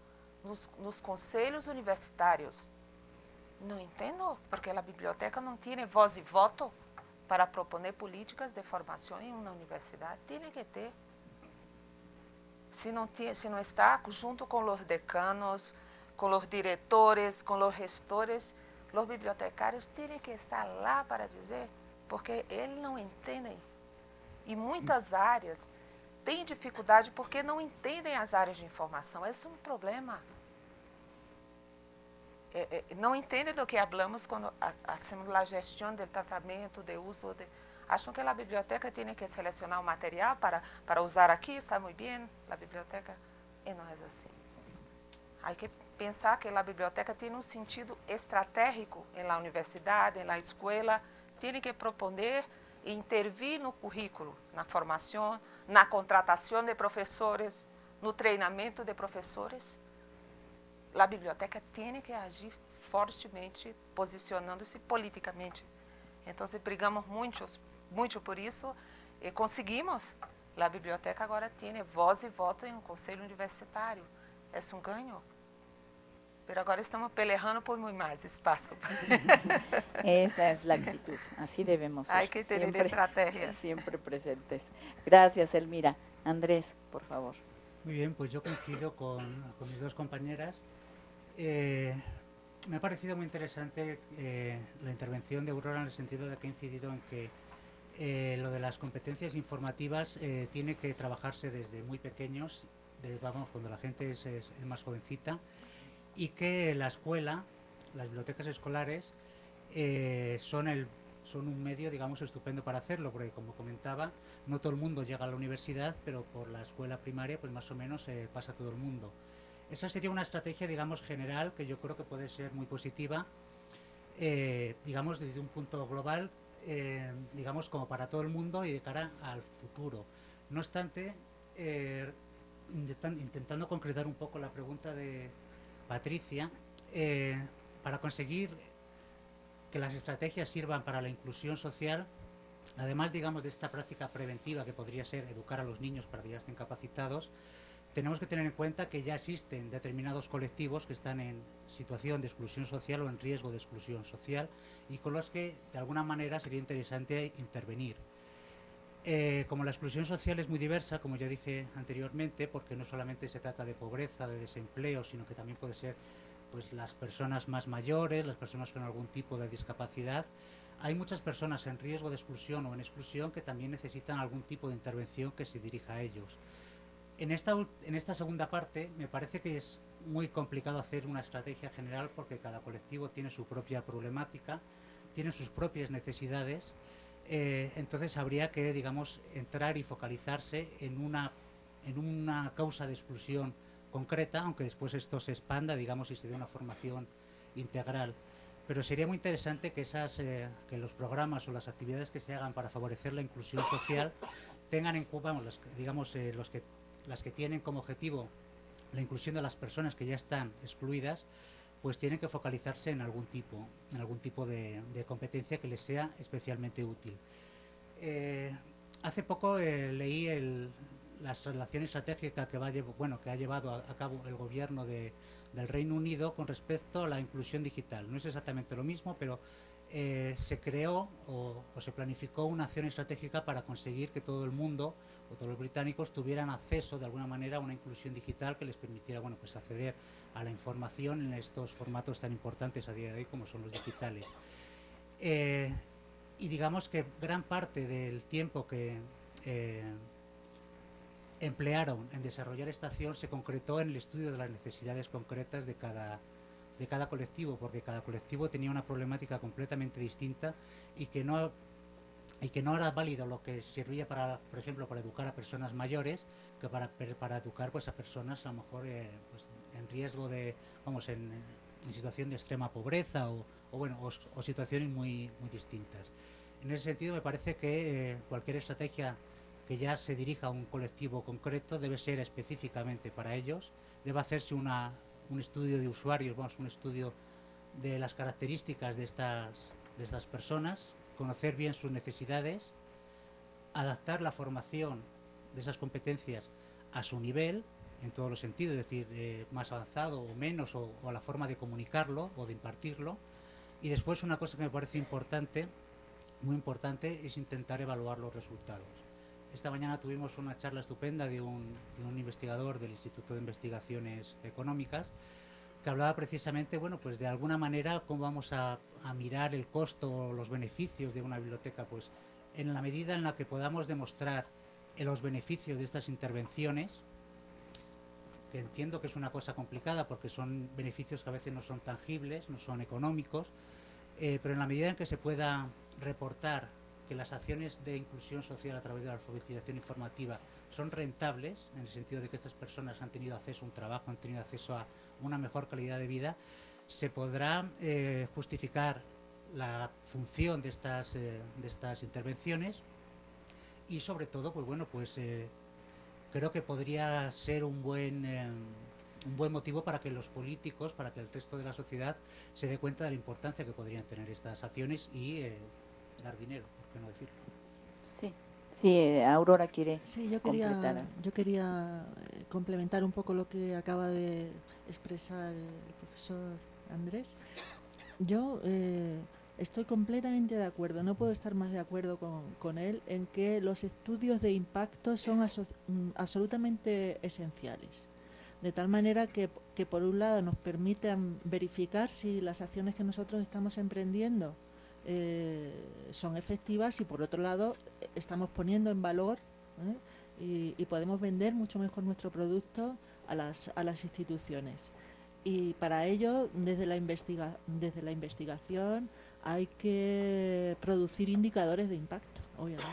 [SPEAKER 3] nos conselhos universitários. Não entendo, porque a biblioteca não tem voz e voto para proponer políticas de formação em uma universidade. Tem que ter. Se não está junto com os decanos, com os diretores, com os gestores, os bibliotecários têm que estar lá para dizer, porque eles não entendem. E muitas áreas têm dificuldade porque não entendem as áreas de informação. Esse é um problema. Não entendem do que falamos quando hacemos a gestão do tratamento, de uso. Acham que a biblioteca tem que selecionar o material para usar aqui, está muito bem, a biblioteca. E não é assim. Há que pensar que a biblioteca tem um sentido estratégico na universidade, na escola, tem que proponer e intervir no currículo, na formação, na contratação de professores, no treinamento de professores. A biblioteca tem que agir fortemente, posicionando-se politicamente. Então, brigamos muito por isso e conseguimos. A biblioteca agora tem voz e voto em um conselho universitário. É um ganho. Mas agora estamos peleando por muito mais espaço.
[SPEAKER 1] Esa es la actitud, así debemos ser.
[SPEAKER 3] Hay que tener estrategia.
[SPEAKER 1] Siempre presentes. Gracias, Elmira. Andrés, por favor.
[SPEAKER 4] Muy bien, pues yo coincido con mis dos compañeras. Me ha parecido muy interesante la intervención de Aurora en el sentido de que ha incidido en que lo de las competencias informativas tiene que trabajarse desde muy pequeños, cuando la gente es más jovencita, y que la escuela, las bibliotecas escolares, son un medio, digamos, estupendo para hacerlo, porque como comentaba, no todo el mundo llega a la universidad, pero por la escuela primaria, pues más o menos pasa todo el mundo. Esa sería una estrategia, digamos, general, que yo creo que puede ser muy positiva, digamos, desde un punto global, digamos, como para todo el mundo y de cara al futuro. No obstante, intentando concretar un poco la pregunta de Patricia, para conseguir que las estrategias sirvan para la inclusión social, además, digamos, de esta práctica preventiva que podría ser educar a los niños para que ya estén capacitados, tenemos que tener en cuenta que ya existen determinados colectivos que están en situación de exclusión social o en riesgo de exclusión social y con los que de alguna manera sería interesante intervenir. Como la exclusión social es muy diversa, como ya dije anteriormente, porque no solamente se trata de pobreza, de desempleo, sino que también puede ser pues, las personas más mayores, las personas con algún tipo de discapacidad. Hay muchas personas en riesgo de exclusión o en exclusión que también necesitan algún tipo de intervención que se dirija a ellos. En esta segunda parte me parece que es muy complicado hacer una estrategia general porque cada colectivo tiene su propia problemática, tiene sus propias necesidades, entonces habría que, digamos, entrar y focalizarse en una causa de exclusión concreta, aunque después esto se expanda, digamos, y se dé una formación integral. pero sería muy interesante que que los programas o las actividades que se hagan para favorecer la inclusión social tengan en cuenta, las que tienen como objetivo la inclusión de las personas que ya están excluidas, pues tienen que focalizarse en algún tipo de competencia que les sea especialmente útil. Hace poco leí la relación estratégica que ha llevado a cabo el gobierno del Reino Unido con respecto a la inclusión digital. No es exactamente lo mismo, pero se creó o se planificó una acción estratégica para conseguir que todo el mundo o todos los británicos tuvieran acceso de alguna manera a una inclusión digital que les permitiera pues acceder a la información en estos formatos tan importantes a día de hoy como son los digitales. Y digamos que gran parte del tiempo que emplearon en desarrollar esta acción se concretó en el estudio de las necesidades concretas de cada colectivo, porque cada colectivo tenía una problemática completamente distinta y que no era válido lo que servía por ejemplo, para educar a personas mayores que para educar pues a personas a lo mejor pues, en riesgo en situación de extrema pobreza o situaciones muy distintas. En ese sentido me parece que cualquier estrategia que ya se dirija a un colectivo concreto debe ser específicamente para ellos, debe hacerse un estudio de usuarios, un estudio de las características de estas personas, conocer bien sus necesidades, adaptar la formación de esas competencias a su nivel, en todos los sentidos, es decir, más avanzado o menos, o la forma de comunicarlo o de impartirlo. Y después una cosa que me parece muy importante, es intentar evaluar los resultados. Esta mañana tuvimos una charla estupenda de un investigador del Instituto de Investigaciones Económicas que hablaba precisamente, pues de alguna manera cómo vamos a mirar el costo o los beneficios de una biblioteca, pues en la medida en la que podamos demostrar los beneficios de estas intervenciones, que entiendo que es una cosa complicada porque son beneficios que a veces no son tangibles, no son económicos, pero en la medida en que se pueda reportar que las acciones de inclusión social a través de la alfabetización informativa son rentables, en el sentido de que estas personas han tenido acceso a un trabajo, han tenido acceso a una mejor calidad de vida, se podrá justificar la función de estas intervenciones y sobre todo, creo que podría ser un buen motivo para que los políticos, para que el resto de la sociedad se dé cuenta de la importancia que podrían tener estas acciones y dar dinero, ¿por qué no decirlo?
[SPEAKER 1] Sí, Aurora quiere completar.
[SPEAKER 2] Yo quería complementar un poco lo que acaba de expresar el profesor Andrés. Yo estoy completamente de acuerdo, no puedo estar más de acuerdo con él en que los estudios de impacto son absolutamente esenciales. De tal manera que por un lado nos permitan verificar si las acciones que nosotros estamos emprendiendo son efectivas y por otro lado estamos poniendo en valor y podemos vender mucho mejor nuestro producto a las instituciones. Y para ello, desde la investigación hay que producir indicadores de impacto, obviamente.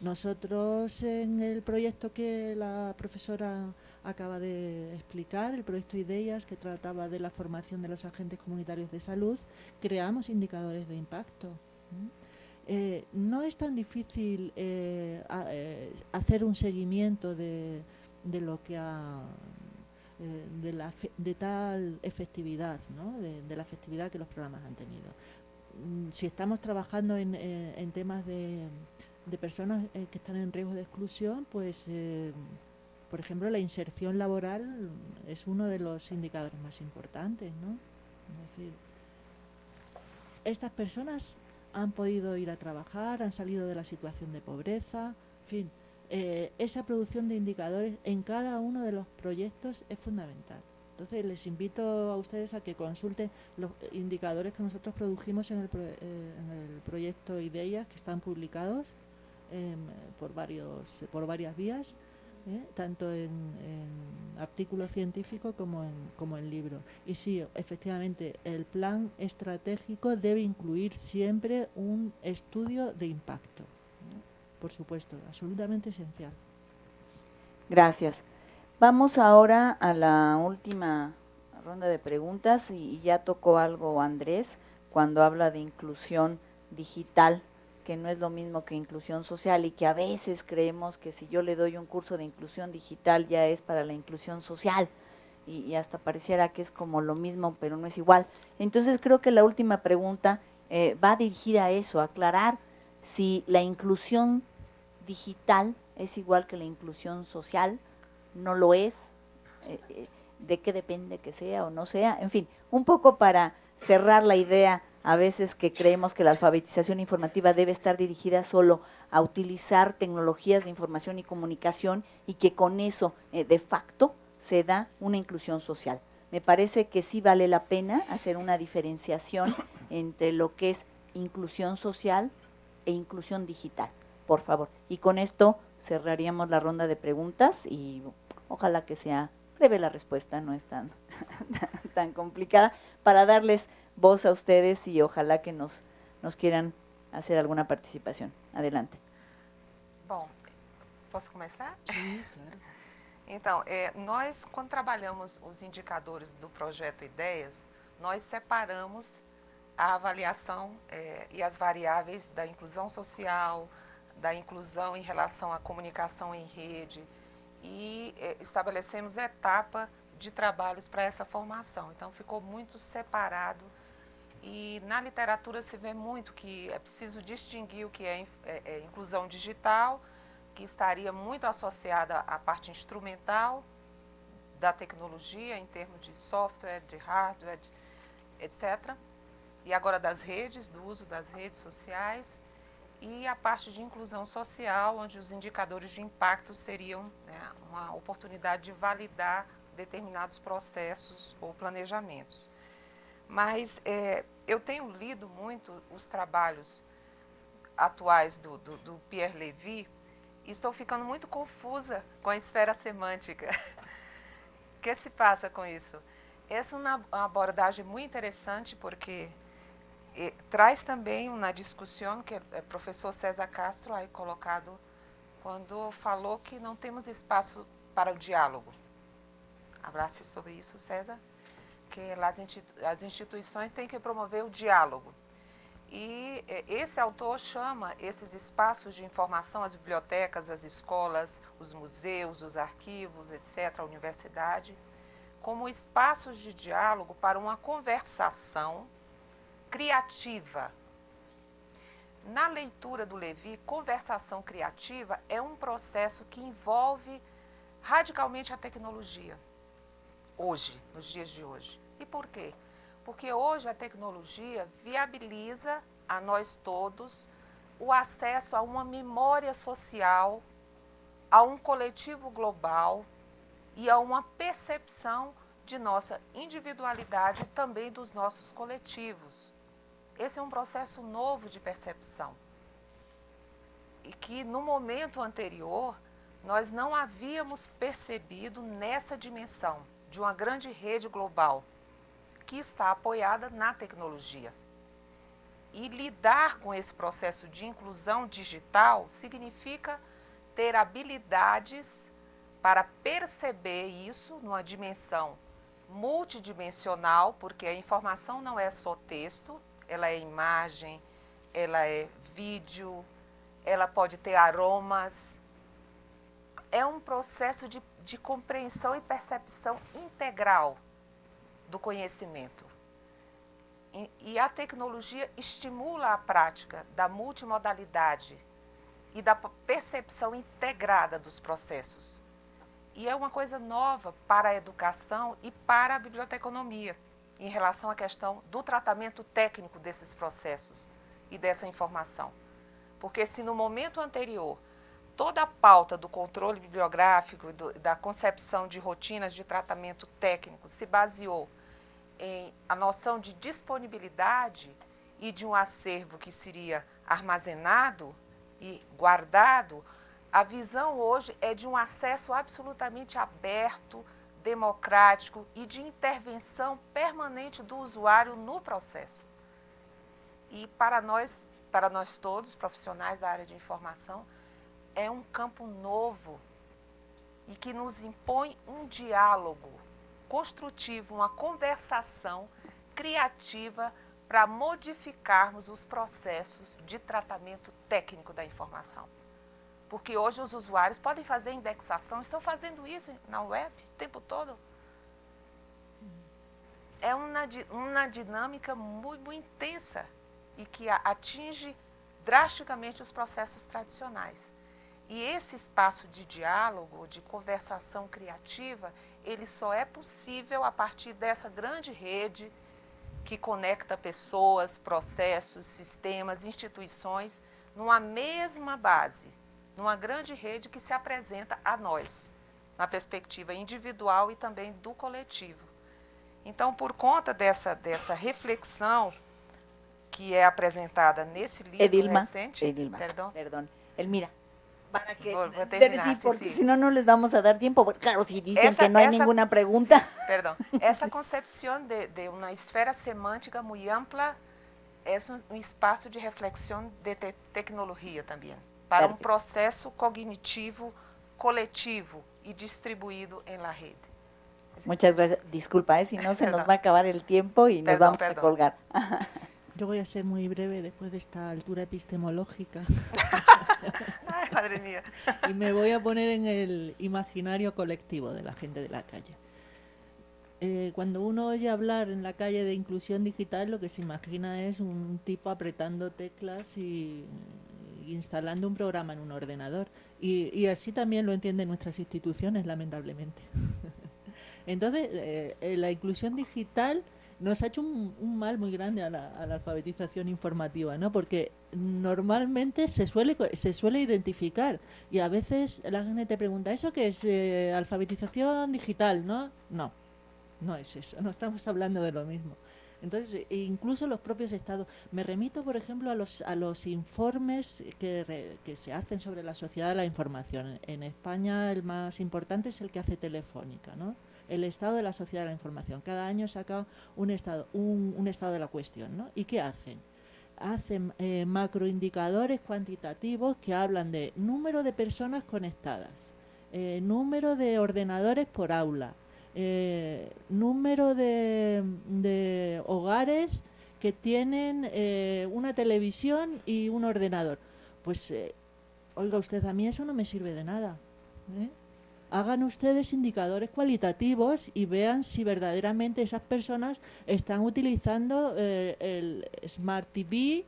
[SPEAKER 2] Nosotros en el proyecto que la profesora acaba de explicar, el proyecto IDEAS, que trataba de la formación de los agentes comunitarios de salud, creamos indicadores de impacto. No es tan difícil hacer un seguimiento de lo que de tal efectividad, ¿no? de la efectividad que los programas han tenido. Si estamos trabajando en temas de personas que están en riesgo de exclusión, pues por ejemplo la inserción laboral es uno de los indicadores más importantes, ¿no? Es decir, estas personas han podido ir a trabajar, han salido de la situación de pobreza, en fin, esa producción de indicadores en cada uno de los proyectos es fundamental. Entonces les invito a ustedes a que consulten los indicadores que nosotros produjimos en el proyecto IDEAS, que están publicados por varias vías, tanto en artículos científicos como en libros. Y sí, efectivamente, el plan estratégico debe incluir siempre un estudio de impacto. Por supuesto, absolutamente esencial.
[SPEAKER 1] Gracias. Vamos ahora a la última ronda de preguntas y ya tocó algo Andrés cuando habla de inclusión digital, que no es lo mismo que inclusión social y que a veces creemos que si yo le doy un curso de inclusión digital ya es para la inclusión social y hasta pareciera que es como lo mismo, pero no es igual. Entonces creo que la última pregunta va dirigida a eso, a aclarar si la inclusión digital es igual que la inclusión social, no lo es, de qué depende que sea o no sea, en fin, un poco para cerrar la idea a veces que creemos que la alfabetización informativa debe estar dirigida solo a utilizar tecnologías de información y comunicación y que con eso de facto se da una inclusión social. Me parece que sí vale la pena hacer una diferenciación entre lo que es inclusión social e inclusión digital, por favor. Y con esto cerraríamos la ronda de preguntas y ojalá que sea breve la respuesta, no es tan complicada, para darles voz a ustedes y ojalá que nos quieran hacer alguna participación. Adelante.
[SPEAKER 3] Bom, posso começar?
[SPEAKER 2] Sí, claro.
[SPEAKER 3] Então, nós, quando trabalhamos os indicadores do projeto Ideias, nós separamos a avaliação e as variáveis da inclusão social, da inclusão em relação à comunicação em rede e estabelecemos etapa de trabalhos para essa formação. Então, ficou muito separado e na literatura se vê muito que é preciso distinguir o que é inclusão digital, que estaria muito associada à parte instrumental da tecnologia, em termos de software, de hardware, etc. E agora das redes, do uso das redes sociais, e a parte de inclusão social, onde os indicadores de impacto seriam uma oportunidade de validar determinados processos ou planejamentos. Mas eu tenho lido muito os trabalhos atuais do Pierre Levy, e estou ficando muito confusa com a esfera semântica. O que se passa com isso? Essa é uma abordagem muito interessante porque traz também uma discussão que o professor César Castro aí colocado quando falou que não temos espaço para o diálogo. Abrace sobre isso, César, que as instituições têm que promover o diálogo. E esse autor chama esses espaços de informação, as bibliotecas, as escolas, os museus, os arquivos, etc., a universidade, como espaços de diálogo para uma conversação criativa. Na leitura do Levy, conversação criativa é um processo que envolve radicalmente a tecnologia, hoje, nos dias de hoje. E por quê? Porque hoje a tecnologia viabiliza a nós todos o acesso a uma memória social, a um coletivo global e a uma percepção de nossa individualidade e também dos nossos coletivos. Esse é um processo novo de percepção e que no momento anterior nós não havíamos percebido nessa dimensão de uma grande rede global que está apoiada na tecnologia. E lidar com esse processo de inclusão digital significa ter habilidades para perceber isso numa dimensão multidimensional, porque a informação não é só texto, ela é imagem, ela é vídeo, ela pode ter aromas. É um processo de compreensão e percepção integral do conhecimento. E a tecnologia estimula a prática da multimodalidade e da percepção integrada dos processos. E é uma coisa nova para a educação e para a biblioteconomia, em relação à questão do tratamento técnico desses processos e dessa informação. Porque se no momento anterior toda a pauta do controle bibliográfico, da concepção de rotinas de tratamento técnico se baseou em a noção de disponibilidade e de um acervo que seria armazenado e guardado, a visão hoje é de um acesso absolutamente aberto, democrático e de intervenção permanente do usuário no processo. E para nós todos, profissionais da área de informação, é um campo novo e que nos impõe um diálogo construtivo, uma conversação criativa para modificarmos os processos de tratamento técnico da informação. Porque hoje os usuários podem fazer indexação, estão fazendo isso na web o tempo todo. É uma dinâmica muito intensa e que atinge drasticamente os processos tradicionais. E esse espaço de diálogo, de conversação criativa, ele só é possível a partir dessa grande rede que conecta pessoas, processos, sistemas, instituições, numa mesma base, numa grande rede que se apresenta a nós, na perspectiva individual e também do coletivo. Então, por conta dessa reflexão que é apresentada nesse livro recente...
[SPEAKER 1] Perdón. Elmira, para que
[SPEAKER 3] Vou terminar,
[SPEAKER 1] sí, porque
[SPEAKER 3] Ceci.
[SPEAKER 1] si no, no les vamos a dar tiempo. Claro, si dicen que no hay ninguna pregunta.
[SPEAKER 3] Sí, perdón. Essa concepção de uma esfera semântica muito ampla é um espaço de reflexão de tecnologia também, para um processo cognitivo coletivo e distribuído em la rede.
[SPEAKER 1] Muchas gracias. Disculpa, si no se nos va a acabar el tiempo y nos vamos a colgar.
[SPEAKER 2] Yo voy a ser muy breve después de esta altura epistemológica.
[SPEAKER 3] Ay, madre mía.
[SPEAKER 2] Y me voy a poner en el imaginario colectivo de la gente de la calle. Cuando uno oye hablar en la calle de inclusión digital, lo que se imagina es un tipo apretando teclas y instalando un programa en un ordenador. Y así también lo entienden nuestras instituciones, lamentablemente. Entonces, la inclusión digital nos ha hecho un mal muy grande a la alfabetización informativa, ¿no? Porque normalmente se suele identificar y a veces la gente te pregunta, ¿eso qué es alfabetización digital? ¿No? No es eso, no estamos hablando de lo mismo. Entonces, incluso los propios estados, me remito, por ejemplo, a los informes que se hacen sobre la sociedad de la información. En España el más importante es el que hace Telefónica, ¿no? El estado de la sociedad de la información. Cada año saca un estado de la cuestión, ¿no? ¿Y qué hacen? Hacen macroindicadores cuantitativos que hablan de número de personas conectadas, número de ordenadores por aula, número de hogares que tienen una televisión y un ordenador. Pues, oiga usted, a mí eso no me sirve de nada, ¿eh? Hagan ustedes indicadores cualitativos y vean si verdaderamente esas personas están utilizando el Smart TV,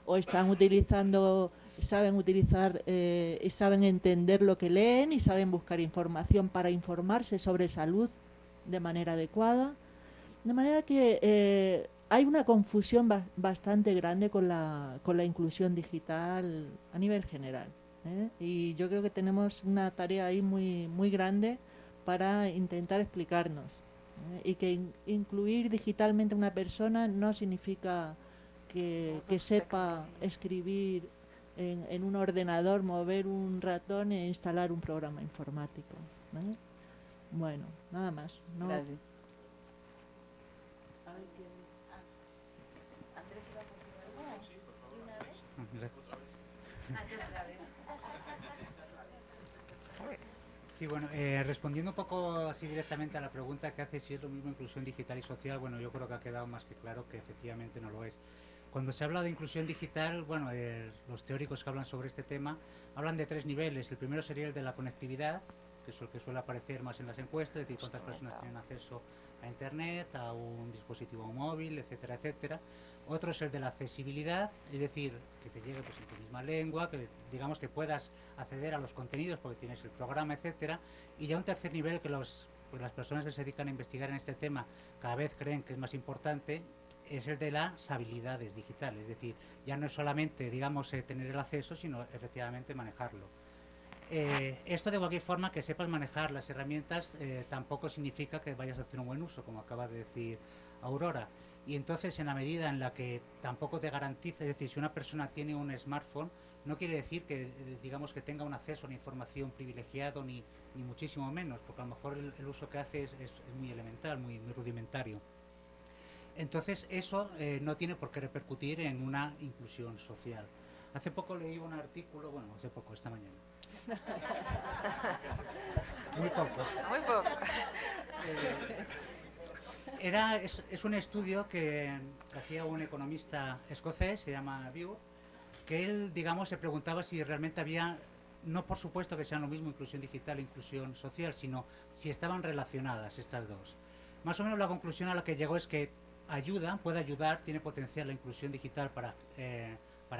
[SPEAKER 2] o están utilizando, saben utilizar y saben entender lo que leen y saben buscar información para informarse sobre salud de manera adecuada. De manera que hay una confusión bastante grande con la inclusión digital a nivel general. Y yo creo que tenemos una tarea ahí muy, muy grande para intentar explicarnos. Y que incluir digitalmente a una persona no significa que sepa escribir en un ordenador, mover un ratón e instalar un programa informático. Bueno, nada más. ¿No?
[SPEAKER 1] Gracias.
[SPEAKER 4] Sí, bueno, respondiendo un poco así directamente a la pregunta que hace si es lo mismo inclusión digital y social, bueno, yo creo que ha quedado más que claro que efectivamente no lo es. Cuando se habla de inclusión digital, bueno, los teóricos que hablan sobre este tema hablan de 3 niveles. El primero sería el de la conectividad, que es el que suele aparecer más en las encuestas, es decir, cuántas personas tienen acceso a Internet, a un dispositivo móvil, etcétera, etcétera. Otro es el de la accesibilidad, es decir, que te llegue pues, en tu misma lengua, que digamos que puedas acceder a los contenidos porque tienes el programa, etcétera. Y ya un tercer nivel que las personas que se dedican a investigar en este tema cada vez creen que es más importante, es el de las habilidades digitales, es decir, ya no es solamente, digamos, tener el acceso, sino efectivamente manejarlo. Esto de cualquier forma, que sepas manejar las herramientas, tampoco significa que vayas a hacer un buen uso, como acaba de decir Aurora. Y entonces, en la medida en la que tampoco te garantiza, es decir, si una persona tiene un smartphone, no quiere decir que, digamos, que tenga un acceso a la información privilegiado, ni muchísimo menos, porque a lo mejor el uso que hace es muy elemental, muy rudimentario. Entonces, eso no tiene por qué repercutir en una inclusión social. Hace poco leí un artículo, bueno, hace poco, esta mañana, Muy pocos.
[SPEAKER 3] Muy poco.
[SPEAKER 4] Es un estudio que hacía un economista escocés, se llama Bew, que él, digamos, se preguntaba si realmente había, no por supuesto que sean lo mismo inclusión digital e inclusión social, sino si estaban relacionadas estas dos. Más o menos la conclusión a la que llegó es que puede ayudar, tiene potencial la inclusión digital para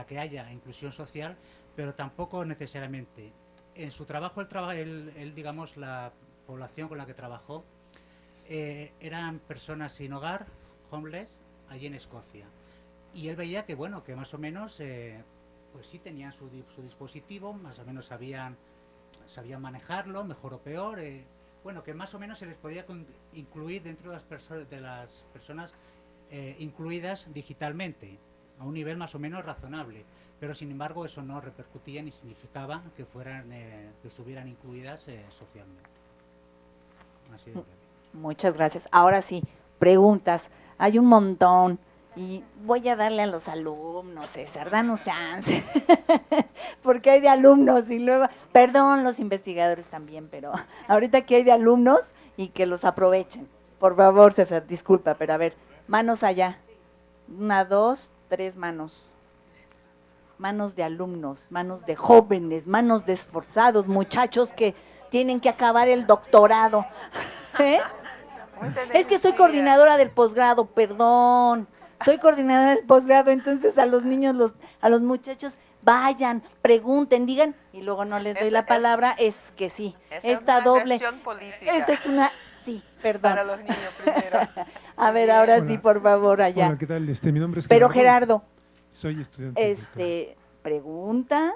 [SPEAKER 4] que haya inclusión social, pero tampoco necesariamente. En su trabajo, él, digamos, la población con la que trabajó eran personas sin hogar, homeless, allí en Escocia. Y él veía que, bueno, que más o menos, pues sí tenían su dispositivo, más o menos sabían manejarlo, mejor o peor. Bueno, que más o menos se les podía incluir dentro de las personas incluidas digitalmente, a un nivel más o menos razonable. Pero sin embargo eso no repercutía ni significaba que que estuvieran incluidas socialmente. Así de breve.
[SPEAKER 1] Muchas gracias. Ahora sí, preguntas. Hay un montón y voy a darle a los alumnos, César, danos chance, porque hay de alumnos y luego, perdón, los investigadores también, pero ahorita aquí hay de alumnos y que los aprovechen. Por favor, César, disculpa, pero a ver, manos allá. 1, 2, 3 manos. Manos de alumnos, manos de jóvenes, manos de esforzados, muchachos que tienen que acabar el doctorado. ¿Eh? Es que soy coordinadora del posgrado, perdón. Soy coordinadora del posgrado, entonces a los niños, a los muchachos, vayan, pregunten, digan, y luego no les doy la palabra, es que sí. Esta doble. Esta es una, sí, perdón.
[SPEAKER 3] Para los niños primero.
[SPEAKER 1] A ver, ahora
[SPEAKER 5] Hola.
[SPEAKER 1] sí, por favor, allá.
[SPEAKER 5] Hola, ¿qué tal? Mi nombre es
[SPEAKER 1] Pero Gerardo,
[SPEAKER 5] Soy estudiante.
[SPEAKER 1] pregunta,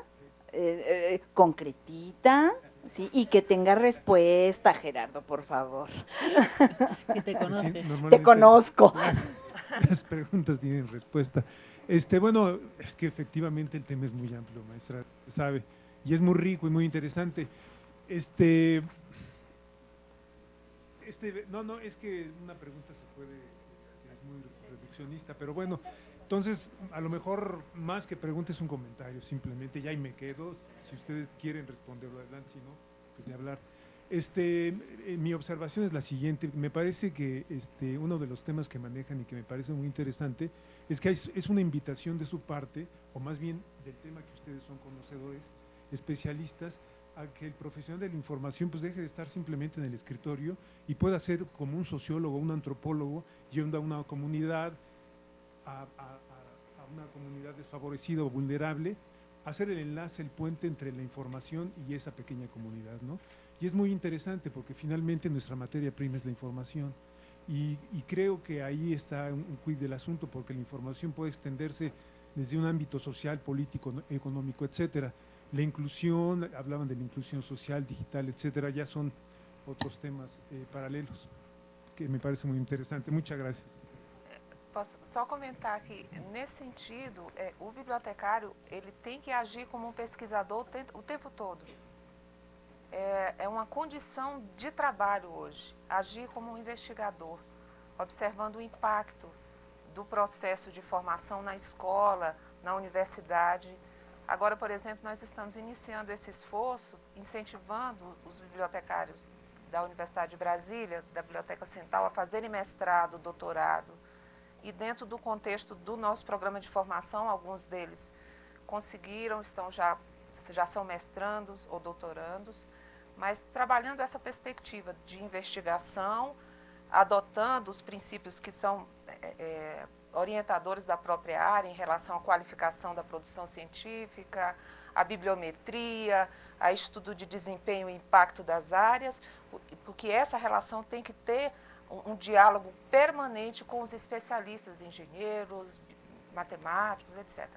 [SPEAKER 1] concretita, sí, y que tenga respuesta, Gerardo, por favor.
[SPEAKER 2] Que te conoce.
[SPEAKER 1] Te conozco.
[SPEAKER 5] Las preguntas tienen respuesta. Bueno, es que efectivamente el tema es muy amplio, maestra, sabe, y es muy rico y muy interesante. No, es que una pregunta se puede, es muy reduccionista, pero bueno, entonces a lo mejor más que preguntas un comentario, simplemente, ya ahí me quedo, si ustedes quieren responderlo adelante, si no, pues de hablar. Mi observación es la siguiente, me parece que uno de los temas que manejan y que me parece muy interesante es que es una invitación de su parte, o más bien del tema que ustedes son conocedores, especialistas, a que el profesional de la información pues deje de estar simplemente en el escritorio y pueda ser como un sociólogo, un antropólogo, yendo a una comunidad, a una comunidad desfavorecida o vulnerable, hacer el enlace, el puente entre la información y esa pequeña comunidad, ¿no? Y es muy interesante porque finalmente nuestra materia prima es la información y creo que ahí está un quid del asunto, porque la información puede extenderse desde un ámbito social, político, económico, etcétera. La inclusión, hablaban de la inclusión social, digital, etcétera, ya son otros temas paralelos que me parece muy interesante. Muchas gracias.
[SPEAKER 3] Posso só comentar que, nesse sentido, o bibliotecário ele tem que agir como um pesquisador o tempo todo. É uma condição de trabalho hoje, agir como um investigador, observando o impacto do processo de formação na escola, na universidade. Agora, por exemplo, nós estamos iniciando esse esforço, incentivando os bibliotecários da Universidade de Brasília, da Biblioteca Central, a fazerem mestrado, doutorado. E dentro do contexto do nosso programa de formação, alguns deles conseguiram, já são mestrandos ou doutorandos, mas trabalhando essa perspectiva de investigação, adotando os princípios que são orientadores da própria área em relação à qualificação da produção científica, a bibliometria, a estudo de desempenho e impacto das áreas, porque essa relação tem que ter um diálogo permanente com os especialistas, engenheiros, matemáticos, etc.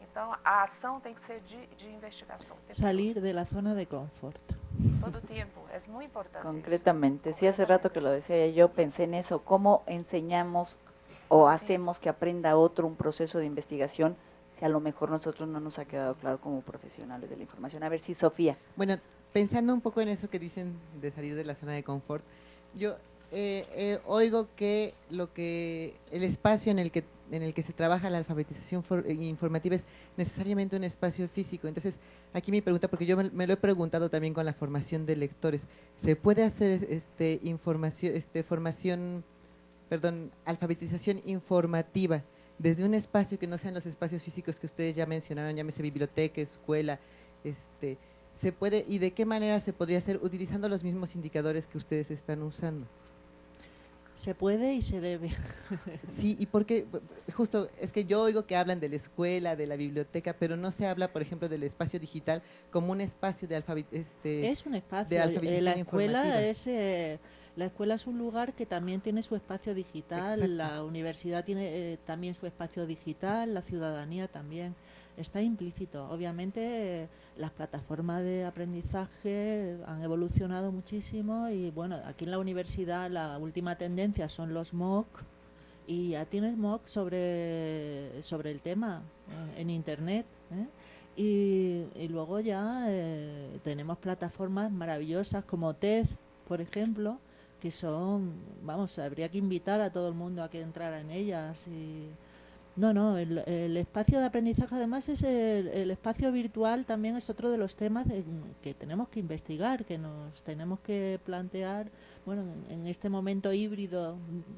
[SPEAKER 3] Então, a ação tem que ser de investigação.
[SPEAKER 2] Salir de la zona de confort.
[SPEAKER 3] Todo tiempo, es muy importante.
[SPEAKER 1] Concretamente, sí, hace rato que lo decía yo, pensé en eso, cómo enseñamos o hacemos que aprenda otro un proceso de investigación si a lo mejor nosotros no nos ha quedado claro como profesionales de la información. A ver si Sofía.
[SPEAKER 6] Bueno, pensando un poco en eso que dicen de salir de la zona de confort, yo oigo que el espacio en el que se trabaja la alfabetización informativa es necesariamente un espacio físico. Entonces, aquí mi pregunta, porque yo me lo he preguntado también con la formación de lectores, ¿se puede hacer alfabetización informativa desde un espacio que no sean los espacios físicos que ustedes ya mencionaron, llámese biblioteca, escuela, se puede, y de qué manera se podría hacer utilizando los mismos indicadores que ustedes están usando?
[SPEAKER 2] Se puede y se debe.
[SPEAKER 6] Sí, y porque justo es que yo oigo que hablan de la escuela, de la biblioteca, pero no se habla, por ejemplo, del espacio digital como un espacio de
[SPEAKER 2] Es un espacio.
[SPEAKER 6] de alfabetización
[SPEAKER 2] La escuela
[SPEAKER 6] informativa.
[SPEAKER 2] la escuela es un lugar que también tiene su espacio digital.
[SPEAKER 6] Exacto.
[SPEAKER 2] La universidad tiene también su espacio digital, la ciudadanía también. Está implícito. Obviamente las plataformas de aprendizaje han evolucionado muchísimo y bueno, aquí en la universidad la última tendencia son los MOOC y ya tienes MOOC sobre el tema en internet, ¿eh? Y luego ya tenemos plataformas maravillosas como TED, por ejemplo, que son, vamos, habría que invitar a todo el mundo a que entrara en ellas. No, el espacio de aprendizaje además es el espacio virtual, también es otro de los temas que tenemos que investigar, que nos tenemos que plantear, bueno, en este momento híbrido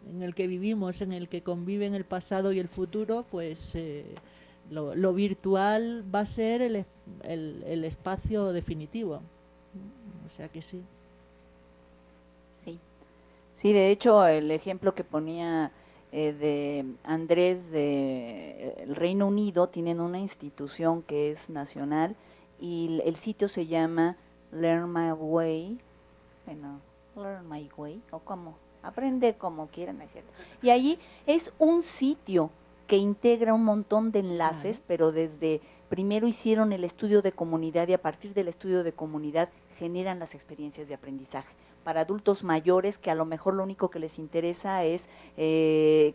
[SPEAKER 2] en el que vivimos, en el que conviven el pasado y el futuro, pues lo virtual va a ser el espacio definitivo. O sea que sí.
[SPEAKER 1] Sí, de hecho, el ejemplo que ponía de Andrés del Reino Unido, tienen una institución que es nacional y el sitio se llama Learn My Way, bueno, Learn My Way, o como, aprende como quieran, ¿no es cierto? Y allí es un sitio que integra un montón de enlaces, pero desde primero hicieron el estudio de comunidad y a partir del estudio de comunidad generan las experiencias de aprendizaje para adultos mayores que a lo mejor lo único que les interesa es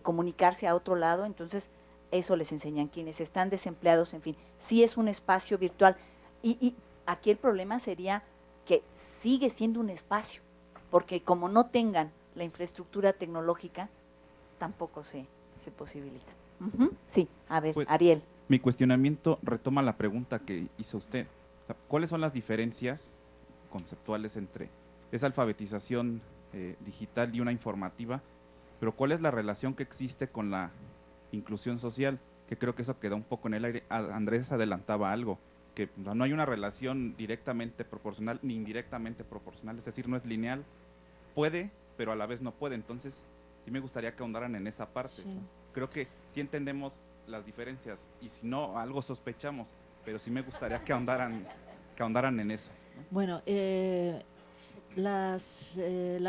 [SPEAKER 1] comunicarse a otro lado, entonces eso les enseñan. Quienes están desempleados, en fin, sí es un espacio virtual. Y aquí el problema sería que sigue siendo un espacio, porque como no tengan la infraestructura tecnológica, tampoco se posibilita. Sí, a ver,
[SPEAKER 7] Pues,
[SPEAKER 1] Ariel.
[SPEAKER 7] Mi cuestionamiento retoma la pregunta que hizo usted. O sea, ¿cuáles son las diferencias conceptuales entre esa alfabetización digital y una informativa? Pero ¿cuál es la relación que existe con la inclusión social? Que creo que eso queda un poco en el aire. Andrés adelantaba algo, que no hay una relación directamente proporcional ni indirectamente proporcional, es decir, no es lineal. Puede, pero a la vez no puede. Entonces, sí me gustaría que ahondaran en esa parte.
[SPEAKER 2] Sí.
[SPEAKER 7] Creo que sí entendemos las diferencias y si no, algo sospechamos, pero sí me gustaría que ahondaran en eso, ¿no?
[SPEAKER 2] Bueno, la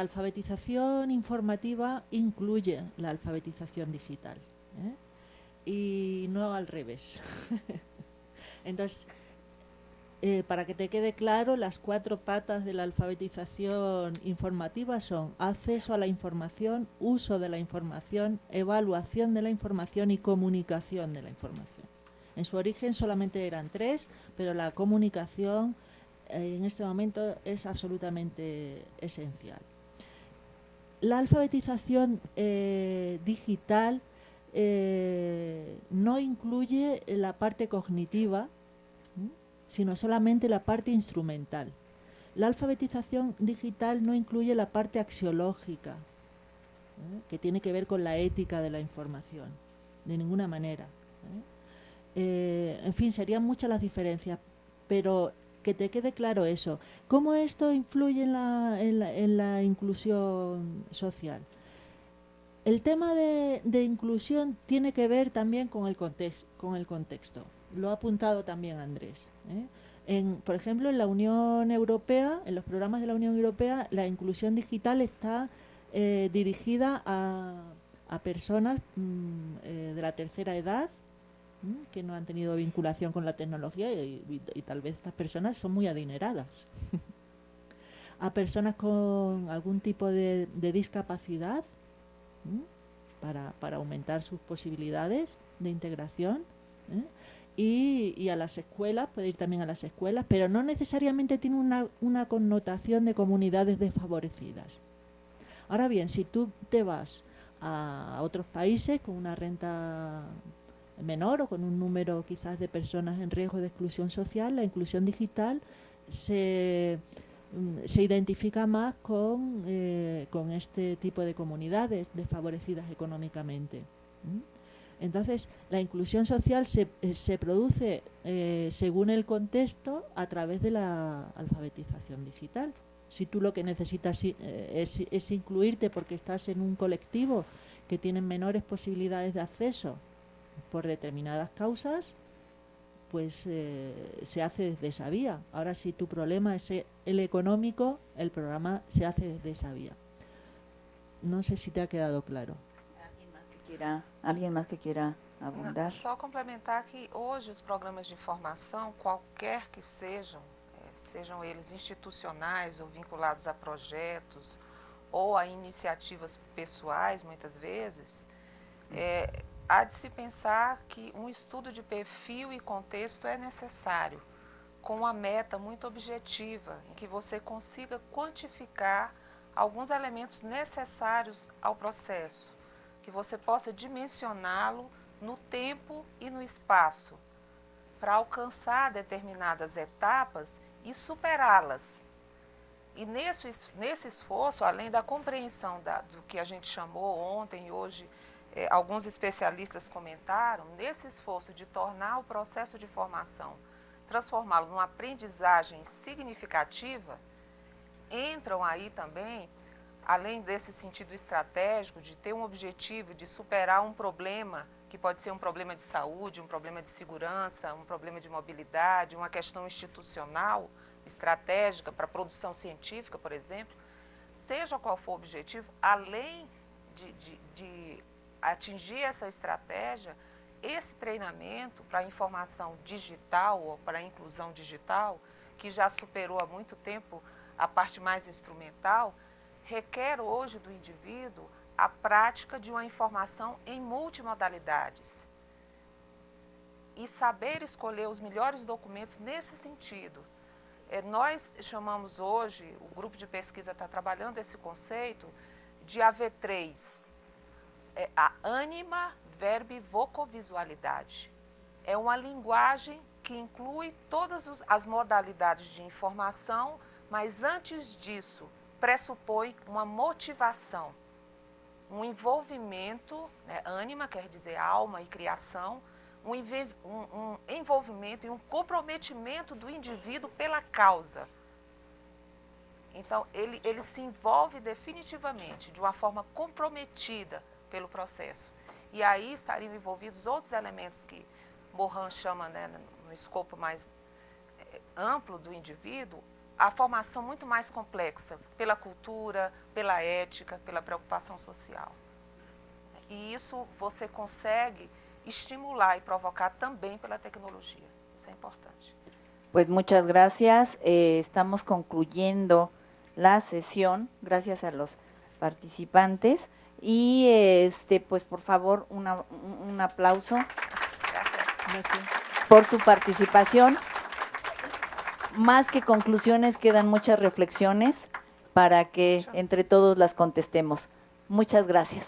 [SPEAKER 2] alfabetización informativa incluye la alfabetización digital, ¿eh? Y no al revés. Entonces, para que te quede claro, las 4 patas de la alfabetización informativa son acceso a la información, uso de la información, evaluación de la información y comunicación de la información. En su origen solamente eran 3, pero la comunicación en este momento es absolutamente esencial. La alfabetización digital no incluye la parte cognitiva, sino solamente la parte instrumental. La alfabetización digital no incluye la parte axiológica, que tiene que ver con la ética de la información, de ninguna manera. En fin, serían muchas las diferencias, pero que te quede claro eso. ¿Cómo esto influye en la inclusión social? El tema de inclusión tiene que ver también con el contexto. Lo ha apuntado también Andrés, ¿eh? Por ejemplo, en la Unión Europea, en los programas de la Unión Europea, la inclusión digital está dirigida a personas de la tercera edad, que no han tenido vinculación con la tecnología y tal vez estas personas son muy adineradas. A personas con algún tipo de discapacidad, para aumentar sus posibilidades de integración, y a las escuelas, puede ir también a las escuelas, pero no necesariamente tiene una connotación de comunidades desfavorecidas. Ahora bien, si tú te vas a otros países con una renta menor o con un número quizás de personas en riesgo de exclusión social, la inclusión digital se identifica más con este tipo de comunidades desfavorecidas económicamente. Entonces, la inclusión social se produce según el contexto a través de la alfabetización digital. Si tú lo que necesitas es incluirte porque estás en un colectivo que tienen menores posibilidades de acceso por determinadas causas, pues se hace desde esa vía. Ahora, si tu problema es el económico, el programa se hace desde esa vía. No sé si te ha quedado claro.
[SPEAKER 1] ¿Alguien más que quiera abundar?
[SPEAKER 3] Só complementar que hoje os programas de formação, qualquer que sejam eles institucionais ou vinculados a projetos ou a iniciativas pessoais, muitas vezes, há de se pensar que um estudo de perfil e contexto é necessário, com uma meta muito objetiva, em que você consiga quantificar alguns elementos necessários ao processo, que você possa dimensioná-lo no tempo e no espaço, para alcançar determinadas etapas e superá-las. E nesse esforço, além da compreensão do que a gente chamou ontem e hoje, alguns especialistas comentaram, nesse esforço de tornar o processo de formação, transformá-lo numa aprendizagem significativa, entram aí também, além desse sentido estratégico, de ter um objetivo de superar um problema, que pode ser um problema de saúde, um problema de segurança, um problema de mobilidade, uma questão institucional, estratégica para a produção científica, por exemplo, seja qual for o objetivo, além de atingir essa estratégia, esse treinamento para a informação digital ou para a inclusão digital, que já superou há muito tempo a parte mais instrumental, requer hoje do indivíduo a prática de uma informação em multimodalidades e saber escolher os melhores documentos nesse sentido. Nós chamamos hoje, o grupo de pesquisa está trabalhando esse conceito de AV3, a ânima, verbo e vocovisualidade. É uma linguagem que inclui todas as modalidades de informação, mas antes disso pressupõe uma motivação, um envolvimento, ânima quer dizer alma e criação, um envolvimento e um comprometimento do indivíduo pela causa. Então, ele se envolve definitivamente, de uma forma comprometida pelo processo. E aí estariam envolvidos outros elementos que Morin chama, no escopo mais amplo do indivíduo, a formação muito mais complexa pela cultura, pela ética, pela preocupação social. E isso você consegue estimular y provocar también pela tecnología. Eso es importante.
[SPEAKER 1] Pues muchas gracias. Estamos concluyendo la sesión. Gracias a los participantes. Y pues por favor, un aplauso.
[SPEAKER 3] Gracias.
[SPEAKER 1] Por su participación. Más que conclusiones, quedan muchas reflexiones para que entre todos las contestemos. Muchas gracias.